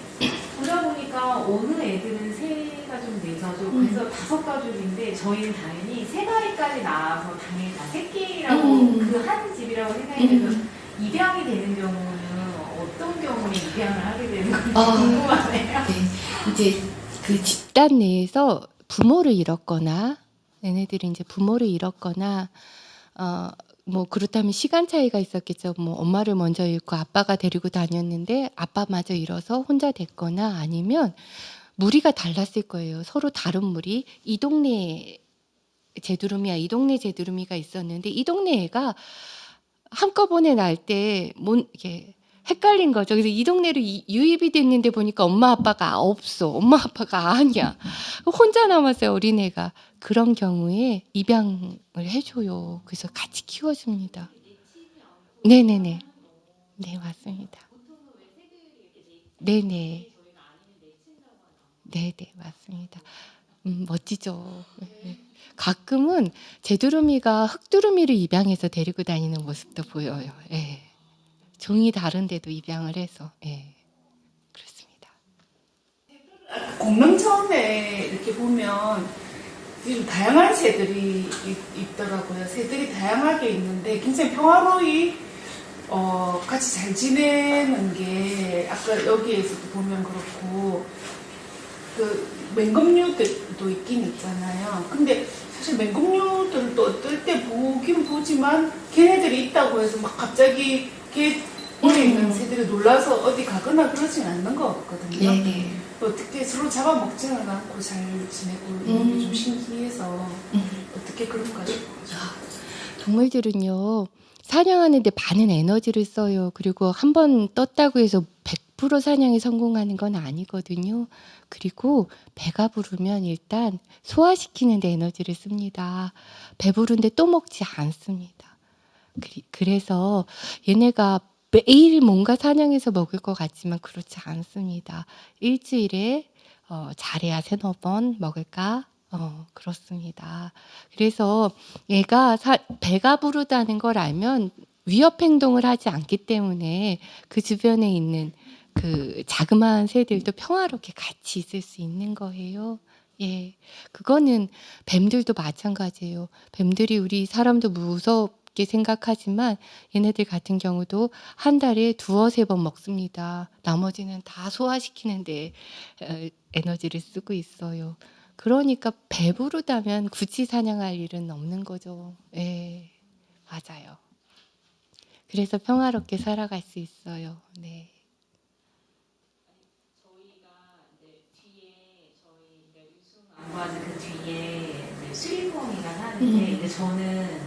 보다 보니까 어느 애들은 3가족, 4가족, 그래서 5가족인데 저희는 당연히 3마리까지 낳아서 당연히 새끼라고 그 한 집이라고 생각이 들어서 입양이 되는 경우는 어떤 경우에 입양을 하게 되는 건지 궁금하네요. 네, 이제 그 집단 내에서 부모를 잃었거나 얘네들이 이제 부모를 잃었거나 뭐 그렇다면 시간 차이가 있었겠죠. 뭐 엄마를 먼저 잃고 아빠가 데리고 다녔는데 아빠마저 잃어서 혼자 됐거나 아니면 무리가 달랐을 거예요. 서로 다른 무리. 이 동네에 제두루미야 이 동네 제두루미가 있었는데 이 동네 애가 한꺼번에 날 때 이게 헷갈린 거죠. 그래서 이 동네로 유입이 됐는데 보니까 엄마 아빠가 없어. 엄마 아빠가 아니야. 혼자 남았어요, 어린애가. 그런 경우에 입양을 해줘요. 그래서 같이 키워줍니다. 네네네. 네, 맞습니다. 네네. 네네, 맞습니다. 멋지죠. 네. 가끔은 제두루미가 흑두루미를 입양해서 데리고 다니는 모습도 보여요. 예. 종이 다른데도 입양을 해서. 예. 그렇습니다. 공릉천에 이렇게 보면 좀 다양한 새들이 있더라고요. 새들이 다양하게 있는데 굉장히 평화로이 같이 잘 지내는 게 아까 여기에서도 보면 그렇고 그 맹금류들도 있긴 있잖아요. 근데 사실 맹금류들도 어떨 때 보긴 보지만 걔네들이 있다고 해서 막 갑자기 걔 오래 있는 새들이 놀라서 어디 가거나 그러진 않는 것 같거든요. 네네. 어떻게 서로 잡아먹지는 않고 잘 지내고 있는 게 좀 신기해서 어떻게 그런가요? 동물들은요, 사냥하는데 많은 에너지를 써요. 그리고 한 번 떴다고 해서 100% 사냥에 성공하는 건 아니거든요. 그리고 배가 부르면 일단 소화시키는 데 에너지를 씁니다. 배부른데 또 먹지 않습니다. 그래서 얘네가 매일 뭔가 사냥해서 먹을 것 같지만 그렇지 않습니다. 일주일에 잘해야 3-4번 먹을까? 그렇습니다. 그래서 얘가 배가 부르다는 걸 알면 위협 행동을 하지 않기 때문에 그 주변에 있는 그 자그마한 새들도 평화롭게 같이 있을 수 있는 거예요. 예, 그거는 뱀들도 마찬가지예요. 뱀들이 우리 사람도 무섭게 생각하지만 얘네들 같은 경우도 한 달에 2-3번 먹습니다. 나머지는 다 소화시키는데 에너지를 쓰고 있어요. 그러니까 배부르다면 굳이 사냥할 일은 없는 거죠. 예, 맞아요. 그래서 평화롭게 살아갈 수 있어요. 네. 안과지 그 뒤에 수리보험이가 사는데 이제 저는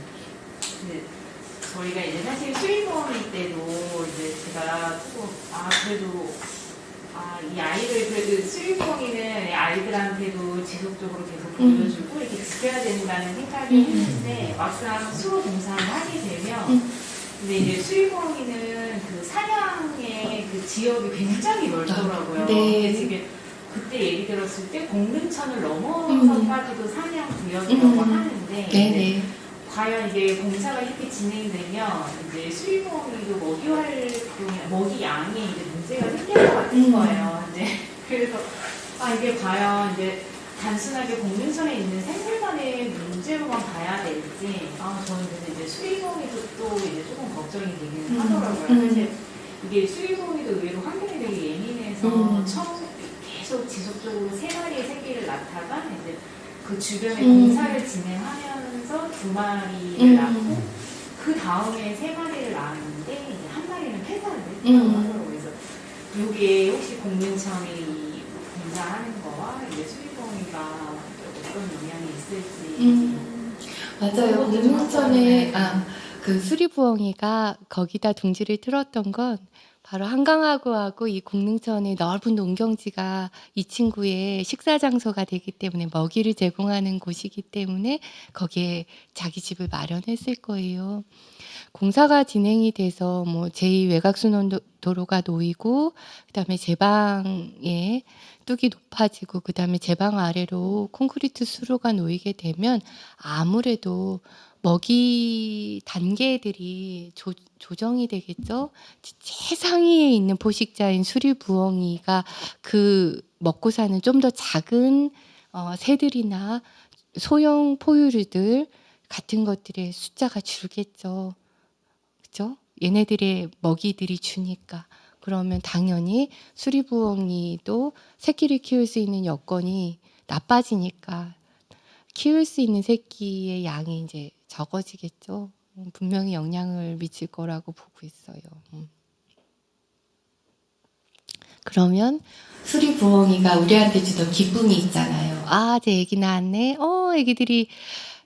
저희가 이제 사실 수리보험일 때도 이제 제가 조금 그래도 이 아이를 그래도 수리보험이는 아이들한테도 지속적으로 계속 보여주고 이렇게 지켜야 된다는 생각이 했는데 막상 수로 봉사를 하게 되면 근데 이제 수리보험이는 그 사냥의 그 지역이 굉장히 멀더라고요. 네. 지금 그때 얘기 들었을 때 공릉천을 넘어서까지도 사냥 구역이라고 하는데 네네. 과연 이게 공사가 이렇게 진행되면 이제 수리보험이도 먹이 양에 이제 문제가 생길 것 같은 거예요. 이제 그래서 이게 과연 이제 단순하게 공릉천에 있는 생물만의 문제로만 봐야 될지 저는 근데 이제 수리보험이도 또 이제 조금 걱정이 되긴 하더라고요. 사실 이게 수리보험이도 의외로 환경에 되게 예민해서 계속 지속적으로 3마리의 새끼를 낳다가 이제 그 주변에 공사를 진행하면서 2마리를 낳고 그 다음에 3마리를 낳았는데 이제 1마리는 폐사를 했다고 하더라고요. 그래서 이게 혹시 공릉천이 공사하는 거와 이제 수리보험이가 어떤 영향이 있을지 맞아요. 공릉천에 그 수리부엉이가 거기다 둥지를 틀었던 건 바로 한강하구하고 이 공릉천의 넓은 농경지가 이 친구의 식사 장소가 되기 때문에 먹이를 제공하는 곳이기 때문에 거기에 자기 집을 마련했을 거예요. 공사가 진행이 돼서 뭐 제2외곽순환도로가 놓이고 그다음에 제방에 뚝이 높아지고 그다음에 제방 아래로 콘크리트 수로가 놓이게 되면 아무래도 먹이 단계들이 조정이 되겠죠. 최상위에 있는 포식자인 수리부엉이가 그 먹고 사는 좀 더 작은 새들이나 소형 포유류들 같은 것들의 숫자가 줄겠죠. 그죠? 얘네들의 먹이들이 주니까. 그러면 당연히 수리부엉이도 새끼를 키울 수 있는 여건이 나빠지니까 키울 수 있는 새끼의 양이 이제 적어지겠죠. 분명히 영향을 미칠 거라고 보고 있어요. 그러면 수리부엉이가 우리한테 주던 기쁨이 있잖아요. 아, 제 애기 낳았네. 애기들이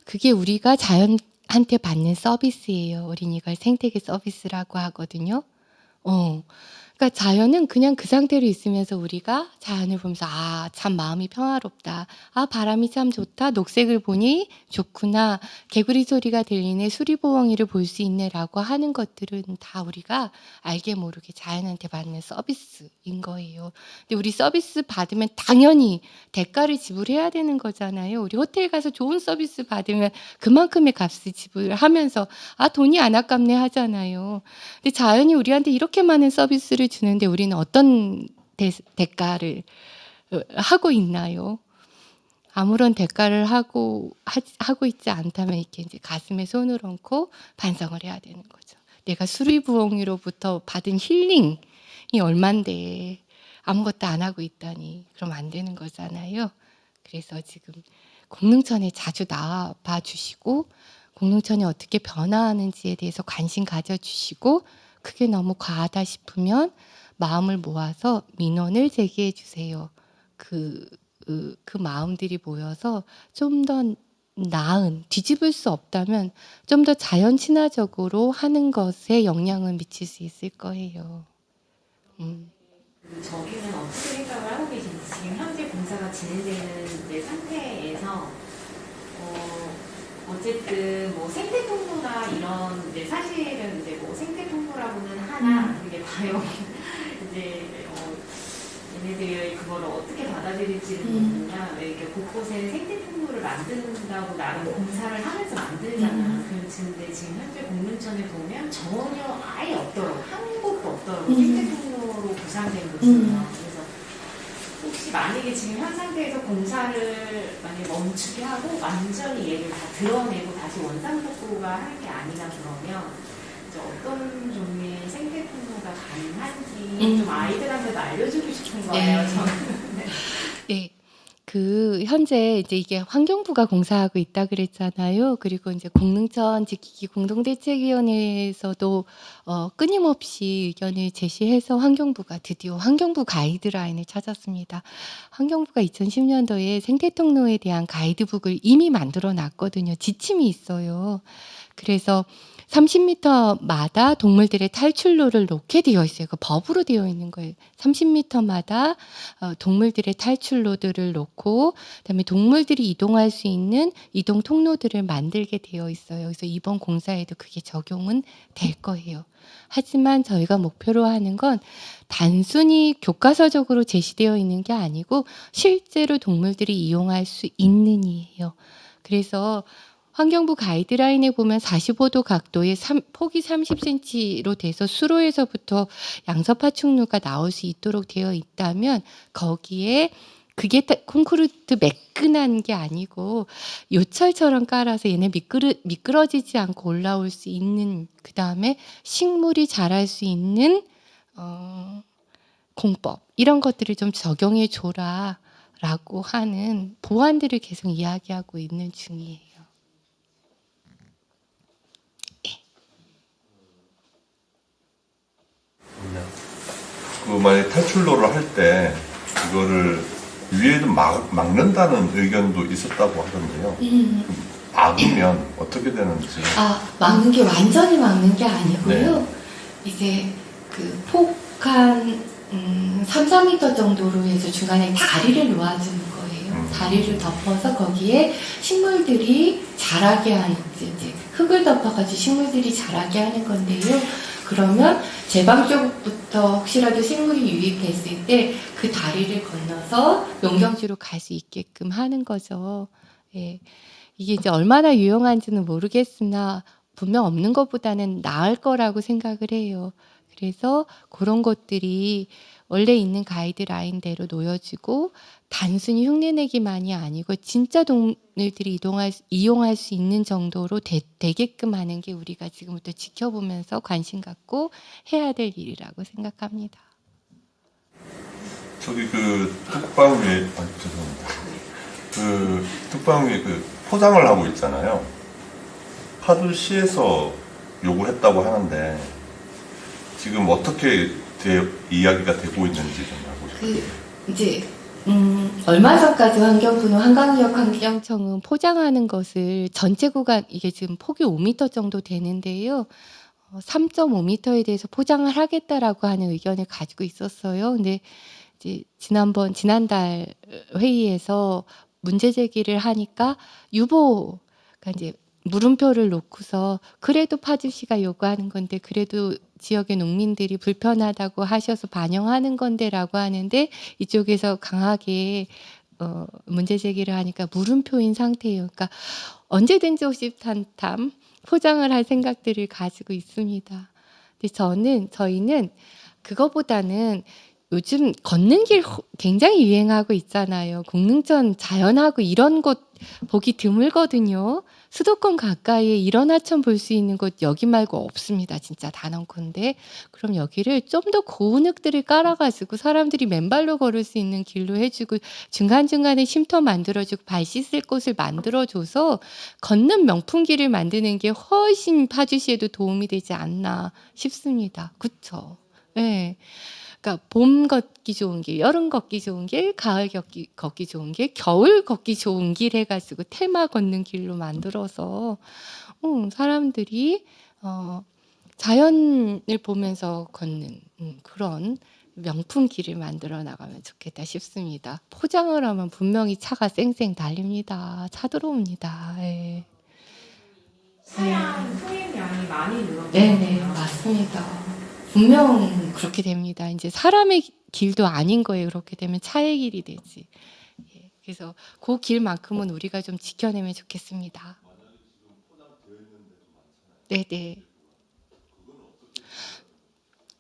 그게 우리가 자연한테 받는 서비스예요. 우린 이걸 생태계 서비스라고 하거든요. 그러니까 자연은 그냥 그 상태로 있으면서 우리가 자연을 보면서 아, 참 마음이 평화롭다. 아, 바람이 참 좋다. 녹색을 보니 좋구나. 개구리 소리가 들리네. 수리부엉이를 볼 수 있네라고 하는 것들은 다 우리가 알게 모르게 자연한테 받는 서비스인 거예요. 근데 우리 서비스 받으면 당연히 대가를 지불해야 되는 거잖아요. 우리 호텔 가서 좋은 서비스 받으면 그만큼의 값을 지불하면서 아, 돈이 안 아깝네 하잖아요. 근데 자연이 우리한테 이렇게 많은 서비스를 주는데 우리는 어떤 대가를 하고 있나요? 아무런 대가를 하고 있지 않다면 이렇게 이제 가슴에 손을 얹고 반성을 해야 되는 거죠. 내가 수리부엉이로부터 받은 힐링이 얼만데 아무것도 안 하고 있다니 그럼 안 되는 거잖아요. 그래서 지금 공릉천에 자주 나와봐 주시고 공릉천이 어떻게 변화하는지에 대해서 관심 가져주시고 그게 너무 과하다 싶으면 마음을 모아서 민원을 제기해 주세요. 그 마음들이 모여서 좀 더 나은, 뒤집을 수 없다면 좀 더 자연 친화적으로 하는 것에 영향을 미칠 수 있을 거예요. 저기는 어떻게 생각을 하고 계신지 지금 현재 공사가 진행되는 이제 상태에서 어쨌든 뭐 생태 통로나 이런 이제 사실은 이제 뭐 생태 통로라고는 하나 이게 과연 이제 얘네들이 그거를 어떻게 받아들일지는 모르냐. 왜 이렇게 곳곳에 생태 통로를 만든다고 나름 공사를 하면서 만들잖아. 근데 지금 현재 공릉천에 보면 전혀 아예 없더라고. 한 곳도 없더라고. 생태 통로로 구상된 곳이요. 그래서 혹시 만약에 지금 현 상태에서 공사를 만약에 멈추게 하고 완전히 얘를 다 드러내고 다시 원상복구가 하는 게 아니라 그러면 이제 어떤 종류의 생태 통로가 가능한지 좀 아이들한테도 알려주고 싶은 거예요. 저는. 네. 현재 이제 이게 환경부가 공사하고 있다 그랬잖아요. 그리고 이제 공릉천 지키기 공동대책위원회에서도 끊임없이 의견을 제시해서 환경부가 드디어 환경부 가이드라인을 찾았습니다. 환경부가 2010년도에 생태통로에 대한 가이드북을 이미 만들어 놨거든요. 지침이 있어요. 그래서 30m마다 동물들의 탈출로를 놓게 되어 있어요. 그 법으로 되어 있는 거예요. 30m마다 동물들의 탈출로들을 놓고 그다음에 동물들이 이동할 수 있는 이동 통로들을 만들게 되어 있어요. 그래서 이번 공사에도 그게 적용은 될 거예요. 하지만 저희가 목표로 하는 건 단순히 교과서적으로 제시되어 있는 게 아니고 실제로 동물들이 이용할 수 있는 이에요. 그래서 환경부 가이드라인에 보면 45도 각도에 폭이 30cm로 돼서 수로에서부터 양서파충류가 나올 수 있도록 되어 있다면 거기에 그게 콘크리트 매끈한 게 아니고 요철처럼 깔아서 얘네 미끄러지지 않고 올라올 수 있는 그다음에 식물이 자랄 수 있는 공법 이런 것들을 좀 적용해 줘라라고 하는 보완들을 계속 이야기하고 있는 중이에요. 만약 탈출로를 할 때 이거를 위에도 막는다는 의견도 있었다고 하던데요. 막으면 어떻게 되는지. 막는 게 완전히 막는 게 아니고요. 네. 이제 그 폭한 3-4m 정도로 해서 중간에 다리를 놓아주는 거예요. 다리를 덮어서 거기에 식물들이 자라게 하는 이제 흙을 덮어가지고 식물들이 자라게 하는 건데요. 그러면 제방 쪽부터 혹시라도 식물이 유입됐을 때 그 다리를 건너서 농경지로 갈 수 있게끔 하는 거죠. 예. 이게 이제 얼마나 유용한지는 모르겠으나 분명 없는 것보다는 나을 거라고 생각을 해요. 그래서 그런 것들이 원래 있는 가이드라인대로 놓여지고 단순히 흉내내기만이 아니고 진짜 동물들이 이용할 수 있는 정도로 되게끔 하는 게 우리가 지금부터 지켜보면서 관심 갖고 해야 될 일이라고 생각합니다. 저기 그 뚝방 위에 죄송합니다. 그 뚝방 위에 그 포장을 하고 있잖아요. 파주시에서 요구했다고 하는데 지금 어떻게 이야기가 되고 있는지 좀 알고 싶어요. 이제 얼마 전까지 환경부는 한강지역환경청은 포장하는 것을 전체 구간 이게 지금 폭이 5m 정도 되는데요. 3.5m에 대해서 포장을 하겠다라고 하는 의견을 가지고 있었어요. 근데 이제 지난달 회의에서 문제 제기를 하니까 그러니까 이제 물음표를 놓고서 그래도 파주시가 요구하는 건데 그래도 지역의 농민들이 불편하다고 하셔서 반영하는 건데라고 하는데 이쪽에서 강하게 문제 제기를 하니까 물음표인 상태예요. 그러니까 언제든지 호시탐탐 포장을 할 생각들을 가지고 있습니다. 근데 저희는 그거보다는 요즘 걷는 길 굉장히 유행하고 있잖아요. 공릉천 자연하고 이런 곳 보기 드물거든요. 수도권 가까이에 이런 하천 볼 수 있는 곳 여기 말고 없습니다. 진짜 단언컨대. 그럼 여기를 좀 더 고운 흙들을 깔아가지고 사람들이 맨발로 걸을 수 있는 길로 해주고 중간중간에 쉼터 만들어주고 발 씻을 곳을 만들어줘서 걷는 명품길을 만드는 게 훨씬 파주시에도 도움이 되지 않나 싶습니다. 그쵸? 네. 그러니까 봄 걷기 좋은 길, 여름 걷기 좋은 길, 가을 걷기 좋은 길, 겨울 걷기 좋은 길 해가지고 테마 걷는 길로 만들어서 사람들이 자연을 보면서 걷는 그런 명품 길을 만들어 나가면 좋겠다 싶습니다. 포장을 하면 분명히 차가 쌩쌩 달립니다. 차 들어옵니다. 예. 차량 통행량이 많이 늘었거든요. 네네, 맞습니다. 분명 그렇게 됩니다. 이제 사람의 길도 아닌 거예요. 그렇게 되면 차의 길이 되지. 예, 그래서 그 길만큼은 우리가 좀 지켜내면 좋겠습니다. 네네.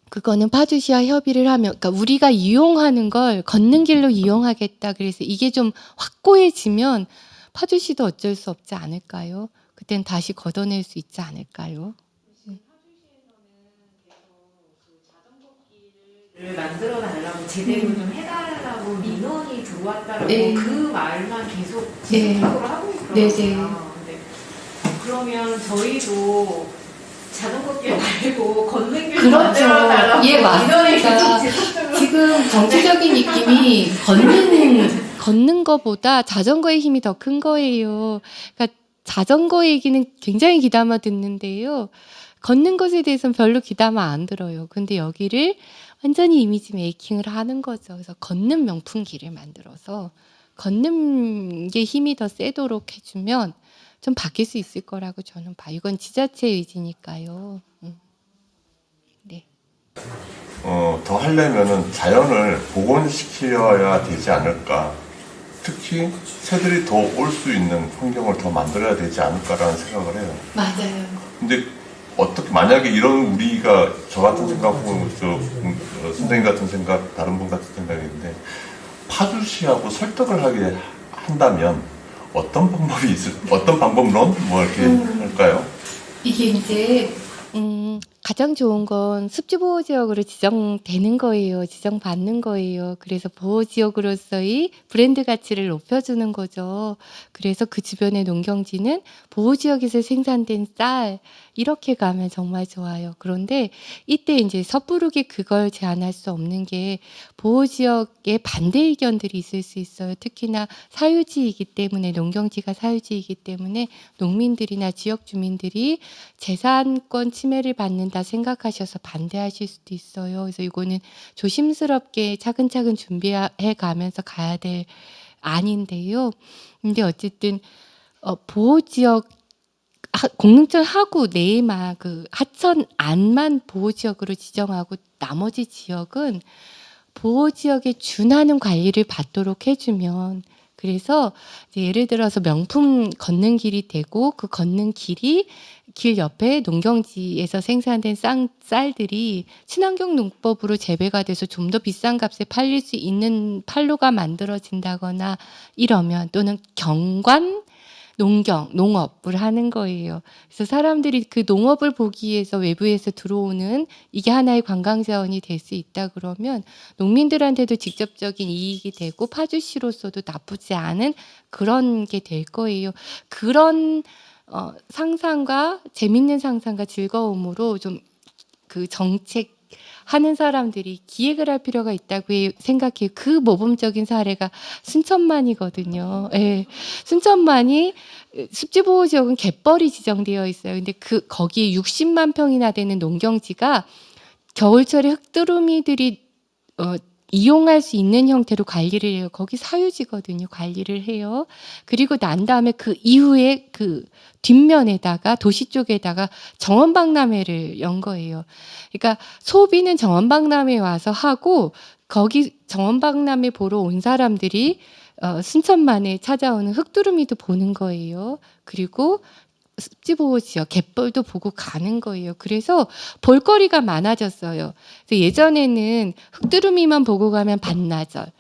그거는 파주시와 협의를 하면, 그러니까 우리가 이용하는 걸 걷는 길로 이용하겠다. 그래서 이게 좀 확고해지면 파주시도 어쩔 수 없지 않을까요? 그땐 다시 걷어낼 수 있지 않을까요? 를 만들어 달라고 제대로 좀 해달라고 민원이 들어왔다라고 네. 그 말만 계속 네. 지속적으로 하고 네, 있더라고요. 근데 그러면 저희도 자전거길 말고 걷는 길 그렇죠. 만들어 달라고 예, 민원이 계속 맞습니다. 지속적으로 지금 정치적인 느낌이 걷는 거보다 자전거의 힘이 더 큰 거예요. 그러니까 자전거 얘기는 굉장히 귀담아 듣는데요. 걷는 것에 대해서는 별로 귀담아 안 들어요. 근데 여기를 완전히 이미지 메이킹을 하는 거죠. 그래서 걷는 명품 길을 만들어서 걷는 게 힘이 더 세도록 해주면 좀 바뀔 수 있을 거라고 저는 봐요. 이건 지자체 의지니까요. 네. 더 하려면은 자연을 복원시켜야 되지 않을까. 특히 새들이 더 올 수 있는 환경을 더 만들어야 되지 않을까라는 생각을 해요. 맞아요. 근데 어떻게 만약에 이런 우리가 저 같은 생각하고 선생님 같은 생각, 다른 분 같은 생각인데 파주시하고 설득을 하게 한다면 어떤 방법론 뭐 이렇게 할까요? 이게 이제 가장 좋은 건 습지보호지역으로 지정되는 거예요. 지정받는 거예요. 그래서 보호지역으로서의 브랜드 가치를 높여주는 거죠. 그래서 그 주변의 농경지는 보호지역에서 생산된 쌀 이렇게 가면 정말 좋아요. 그런데 이때 이제 섣부르게 그걸 제한할 수 없는 게 보호지역에 반대 의견들이 있을 수 있어요. 특히나 사유지이기 때문에 농경지가 사유지이기 때문에 농민들이나 지역 주민들이 재산권 침해를 받는다 생각하셔서 반대하실 수도 있어요. 그래서 이거는 조심스럽게 차근차근 준비해 가면서 가야 될 안인데요. 근데 어쨌든 보호지역 공릉천 하구 내에만 그 하천 안만 보호지역으로 지정하고 나머지 지역은 보호지역에 준하는 관리를 받도록 해주면 그래서 이제 예를 들어서 명품 걷는 길이 되고 그 걷는 길이 길 옆에 농경지에서 생산된 쌀들이 친환경 농법으로 재배가 돼서 좀 더 비싼 값에 팔릴 수 있는 판로가 만들어진다거나 이러면, 또는 경관 농업을 하는 거예요. 그래서 사람들이 그 농업을 보기 위해서 외부에서 들어오는, 이게 하나의 관광 자원이 될 수 있다 그러면 농민들한테도 직접적인 이익이 되고 파주시로서도 나쁘지 않은 그런 게 될 거예요. 그런 상상과 재밌는 상상과 즐거움으로 좀 그 정책 하는 사람들이 기획을 할 필요가 있다고 생각해요. 그 모범적인 사례가 순천만이거든요. 예. 순천만이 습지보호지역은 갯벌이 지정되어 있어요. 근데 거기에 60만 평이나 되는 농경지가 겨울철에 흙두루미들이 이용할 수 있는 형태로 관리를 해요. 거기 사유지거든요. 관리를 해요. 그리고 난 다음에 그 이후에 그 뒷면에다가 도시 쪽에다가 정원박람회를 연 거예요. 그러니까 소비는 정원박람회에 와서 하고, 거기 정원박람회 보러 온 사람들이 순천만에 찾아오는 흙두루미도 보는 거예요. 그리고 습지보호지역 갯벌도 보고 가는 거예요. 그래서 볼거리가 많아졌어요. 그래서 예전에는 흙두루미만 보고 가면 반나절,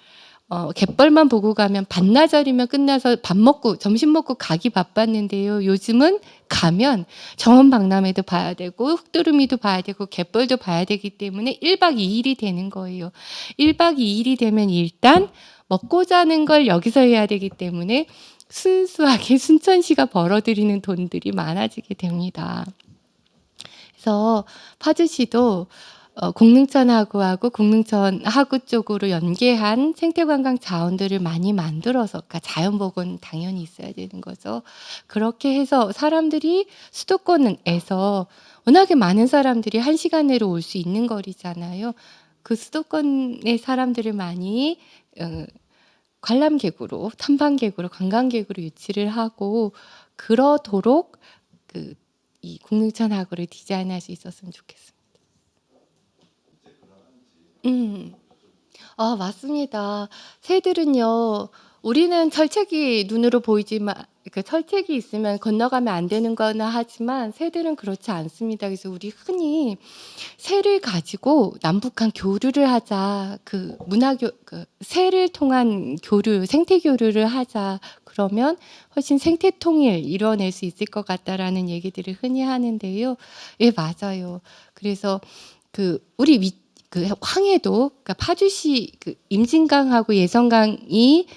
갯벌만 보고 가면 반나절이면 끝나서 밥 먹고 점심 먹고 가기 바빴는데요. 요즘은 가면 정원박람회도 봐야 되고 흙두루미도 봐야 되고 갯벌도 봐야 되기 때문에 1박 2일이 되는 거예요. 1박 2일이 되면 일단 먹고 자는 걸 여기서 해야 되기 때문에 순수하게 순천시가 벌어들이는 돈들이 많아지게 됩니다. 그래서 파주시도 공릉천하구하고 공릉천하구 쪽으로 연계한 생태관광 자원들을 많이 만들어서, 그러니까 자연복원 당연히 있어야 되는 거죠. 그렇게 해서 사람들이 수도권에서 워낙에 많은 사람들이 1시간 내로 올 수 있는 거리잖아요. 그 수도권의 사람들을 많이 관람객으로, 탐방객으로, 관광객으로 유치를 하고, 그러도록 이 공릉천하구를 디자인할 수 있었으면 좋겠습니다. 맞습니다. 새들은요, 우리는 철책이 눈으로 보이지만, 그러니까 철책이 있으면 건너가면 안 되는 거나 하지만 새들은 그렇지 않습니다. 그래서 우리 흔히 새를 가지고 남북한 교류를 하자, 새를 통한 교류, 생태 교류를 하자, 그러면 훨씬 생태 통일 이뤄낼 수 있을 것 같다라는 얘기들을 흔히 하는데요. 예, 맞아요. 그래서 우리 황해도, 그러니까 파주시 임진강하고 예성강이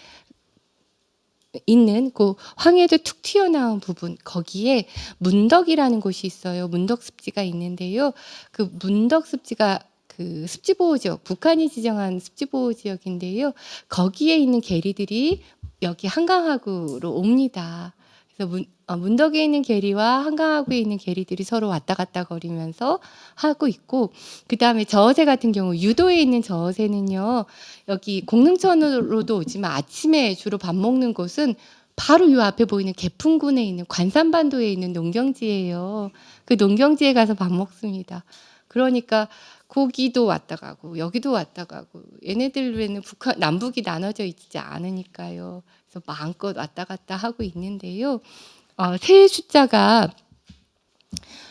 있는 그 황해도 툭 튀어나온 부분, 거기에 문덕이라는 곳이 있어요. 문덕습지가 있는데요. 그 문덕습지가 그 습지보호지역, 북한이 지정한 습지보호지역인데요. 거기에 있는 게리들이 여기 한강하구로 옵니다. 그래서 문덕에 있는 게리와 한강하구에 있는 게리들이 서로 왔다 갔다 거리면서 하고 있고, 그 다음에 저어새 같은 경우 유도에 있는 저어새는요, 여기 공릉천으로도 오지만 아침에 주로 밥 먹는 곳은 바로 요 앞에 보이는 개풍군에 있는 관산반도에 있는 농경지예요. 그 농경지에 가서 밥 먹습니다. 그러니까 거기도 왔다 가고 여기도 왔다 가고, 얘네들에는 남북이 나눠져 있지 않으니까요. 그래서 마음껏 왔다 갔다 하고 있는데요. 새 숫자가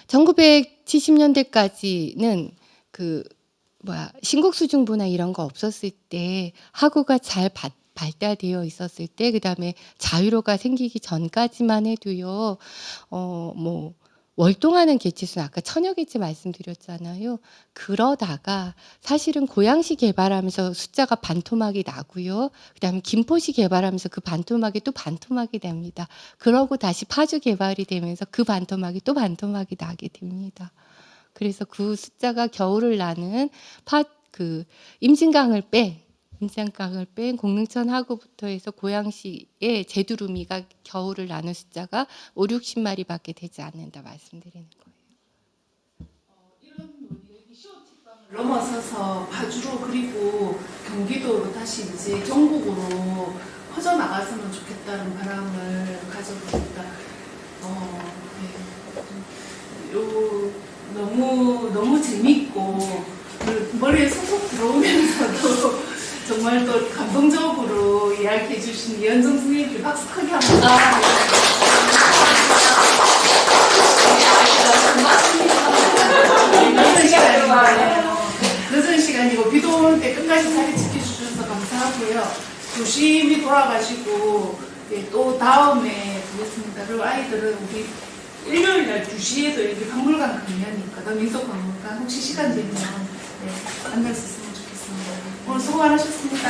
1970년대까지는 신곡수중부나 이런 거 없었을 때, 하구가 잘 발달되어 있었을 때, 그다음에 자유로가 생기기 전까지만 해도요, 월동하는 개체수는 아까 1000여 개체 말씀드렸잖아요. 그러다가 사실은 고양시 개발하면서 숫자가 반토막이 나고요. 그다음에 김포시 개발하면서 그 반토막이 또 반토막이 됩니다. 그러고 다시 파주 개발이 되면서 그 반토막이 또 반토막이 나게 됩니다. 그래서 그 숫자가 겨울을 나는 임진강을 뺀 공릉천하구부터 해서 고양시의 제두루미가 겨울을 나는 숫자가 50-60마리밖에 되지 않는다 말씀드리는 거예요. 이런 논의를 시원책방을 넘어서서 파주로, 그리고 경기도로 다시 이제 전국으로 퍼져나갔으면 좋겠다는 바람을 가져봅니다. 너무 재밌고 머리에 속속 들어오면서도 정말 또 감동적으로 이야기해 주신 이현정 선생님께 박수 크게 한번 부탁드립니다. 늦은 시간이고 비도 오는 때 끝까지 자리 지켜주셔서 감사하고요. 조심히 돌아가시고 또 다음에 보겠습니다. 그리고 아이들은 우리 일요일 날 2시에도 여기 박물관 강연이 있거든. 민속박물관. 혹시 시간 되면 만날 수 있으면 좋겠습니다. 오늘 수고 많으셨습니다.